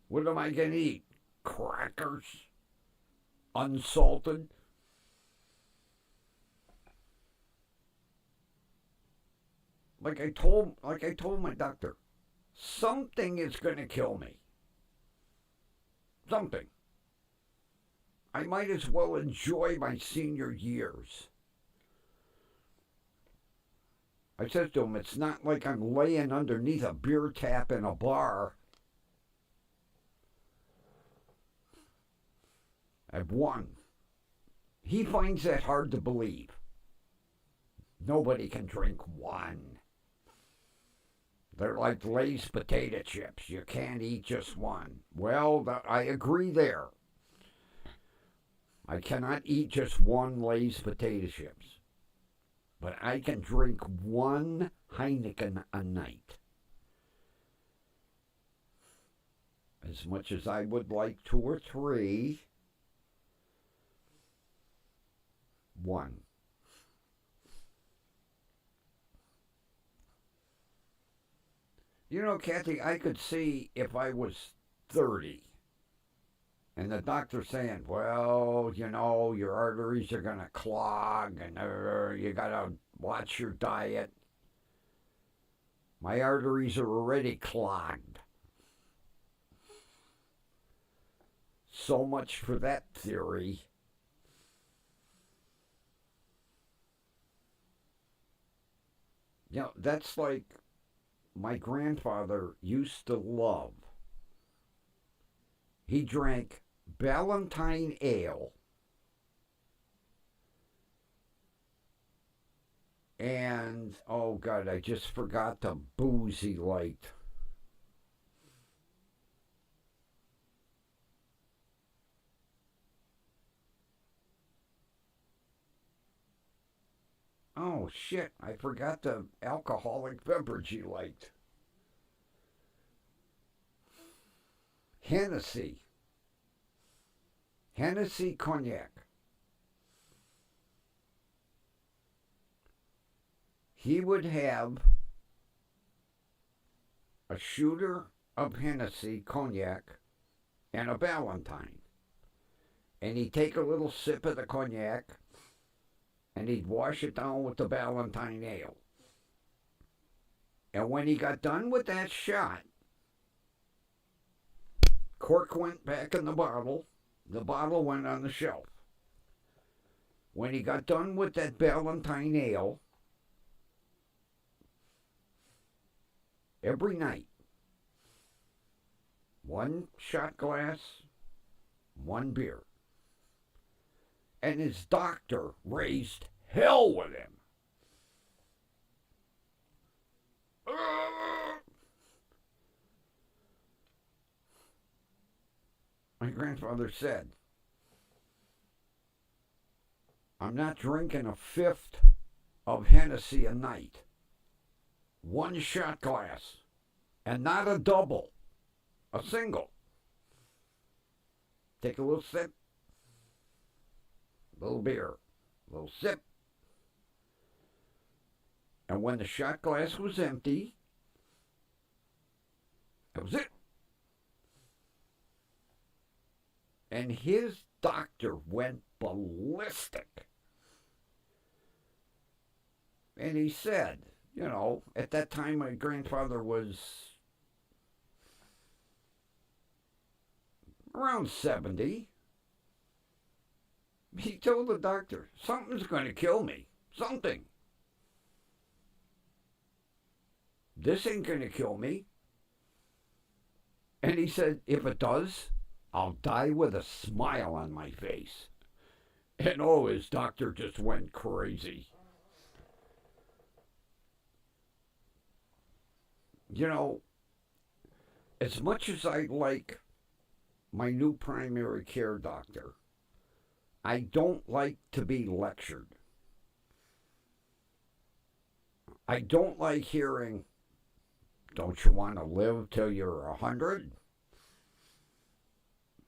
What am I going to eat? Crackers? Unsalted? Like I told my doctor, something is going to kill me. Something. I might as well enjoy my senior years. I said to him, it's not like I'm laying underneath a beer tap in a bar. I've won. He finds that hard to believe. Nobody can drink one. They're like Lay's potato chips. You can't eat just one. Well, I agree there. I cannot eat just one Lay's potato chips. But I can drink one Heineken a night. As much as I would like two or three, one. You know, Kathy, I could see if I was 30 and the doctor saying, well, your arteries are going to clog and you got to watch your diet. My arteries are already clogged. So much for that theory. That's like my grandfather used to love. He drank Ballantine ale and, oh God, I just forgot the booze he liked. Oh shit, I forgot the alcoholic beverage he liked. Hennessy. Hennessy cognac. He would have a shooter of Hennessy cognac and a Ballantine. And he'd take a little sip of the cognac and he'd wash it down with the Ballantine ale. And when he got done with that shot, cork went back in the bottle went on the shelf. When he got done with that Ballantine ale, every night, one shot glass, one beer. And his doctor raised hell with him. My grandfather said, I'm not drinking a fifth of Hennessy a night. One shot glass. And not a double. A single. Take a little sip. Little beer. Little sip. And when the shot glass was empty, that was it. And his doctor went ballistic. And he said, you know, at that time my grandfather was around 70. He told the doctor, something's going to kill me. Something. This ain't going to kill me. And he said, if it does, I'll die with a smile on my face. And oh, his doctor just went crazy. You know, as much as I like my new primary care doctor, I don't like to be lectured. I don't like hearing, don't you want to live till you're 100?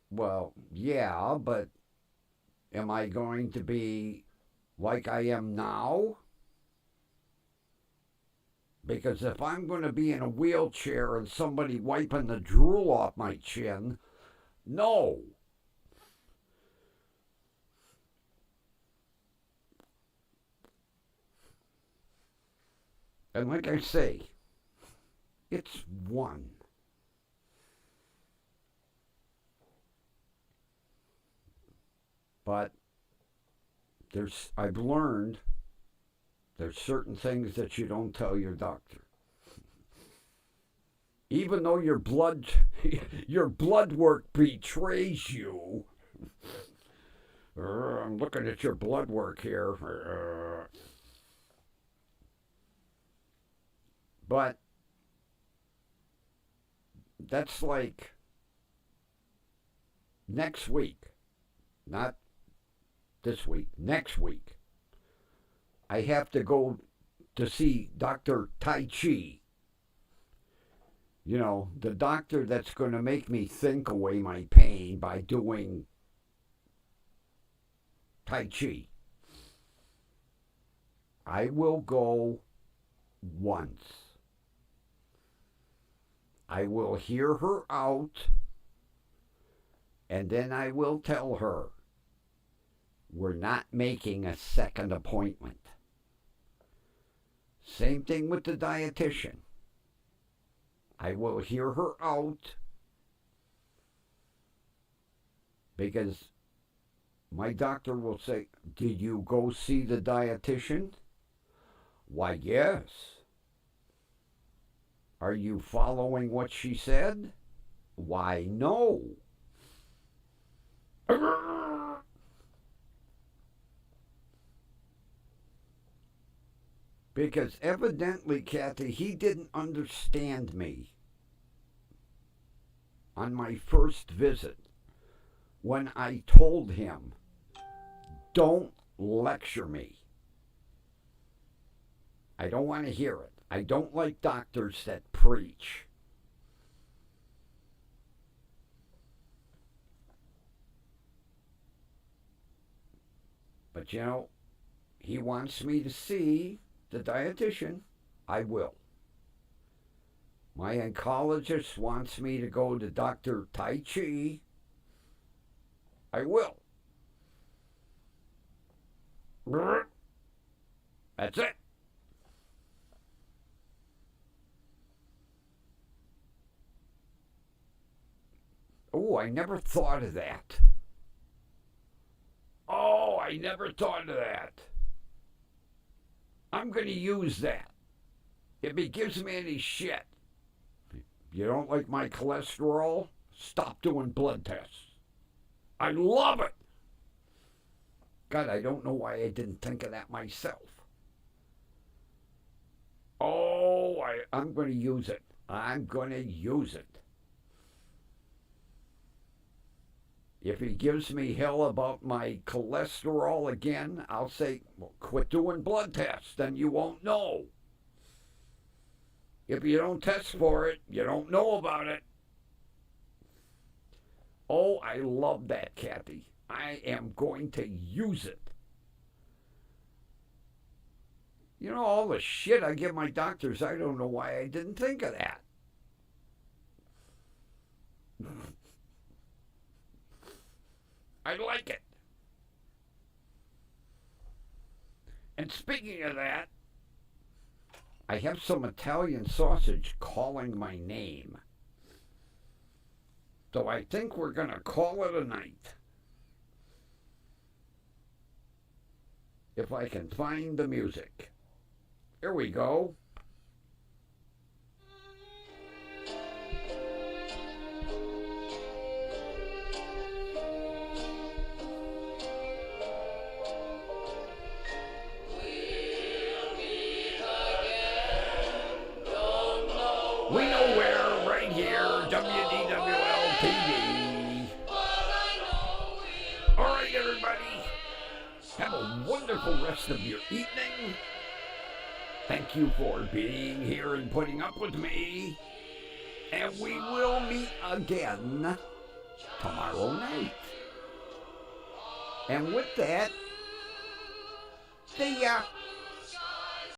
Well, yeah, but am I going to be like I am now? Because if I'm going to be in a wheelchair and somebody wiping the drool off my chin, no. And like I say, it's one. But I've learned there's certain things that you don't tell your doctor. Even though your blood work betrays you. I'm looking at your blood work here. But that's like next week, not this week, next week. I have to go to see Dr. Tai Chi. You know, the doctor that's going to make me think away my pain by doing Tai Chi. I will go once. I will hear her out, and then I will tell her, we're not making a second appointment. Same thing with the dietitian. I will hear her out because my doctor will say, did you go see the dietitian? Why, yes. Are you following what she said? Why, no. Because evidently, Kathy, he didn't understand me on my first visit when I told him, don't lecture me. I don't want to hear it. I don't like doctors that preach. But you know, he wants me to see the dietitian. I will. My oncologist wants me to go to Dr. Tai Chi. I will. That's it. Oh, I never thought of that. Oh, I never thought of that. I'm going to use that. If it gives me any shit, you don't like my cholesterol? Stop doing blood tests. I love it. God, I don't know why I didn't think of that myself. Oh, I'm going to use it. I'm going to use it. If he gives me hell about my cholesterol again, I'll say, well, quit doing blood tests, then you won't know. If you don't test for it, you don't know about it. Oh, I love that, Kathy. I am going to use it. You know, all the shit I give my doctors, I don't know why I didn't think of that. I like it. And speaking of that, I have some Italian sausage calling my name. So I think we're going to call it a night. If I can find the music. Here we go. We know where, right here, WDWL TV. All right, everybody. Have a wonderful rest of your evening. Thank you for being here and putting up with me. And we will meet again tomorrow night. And with that, see ya.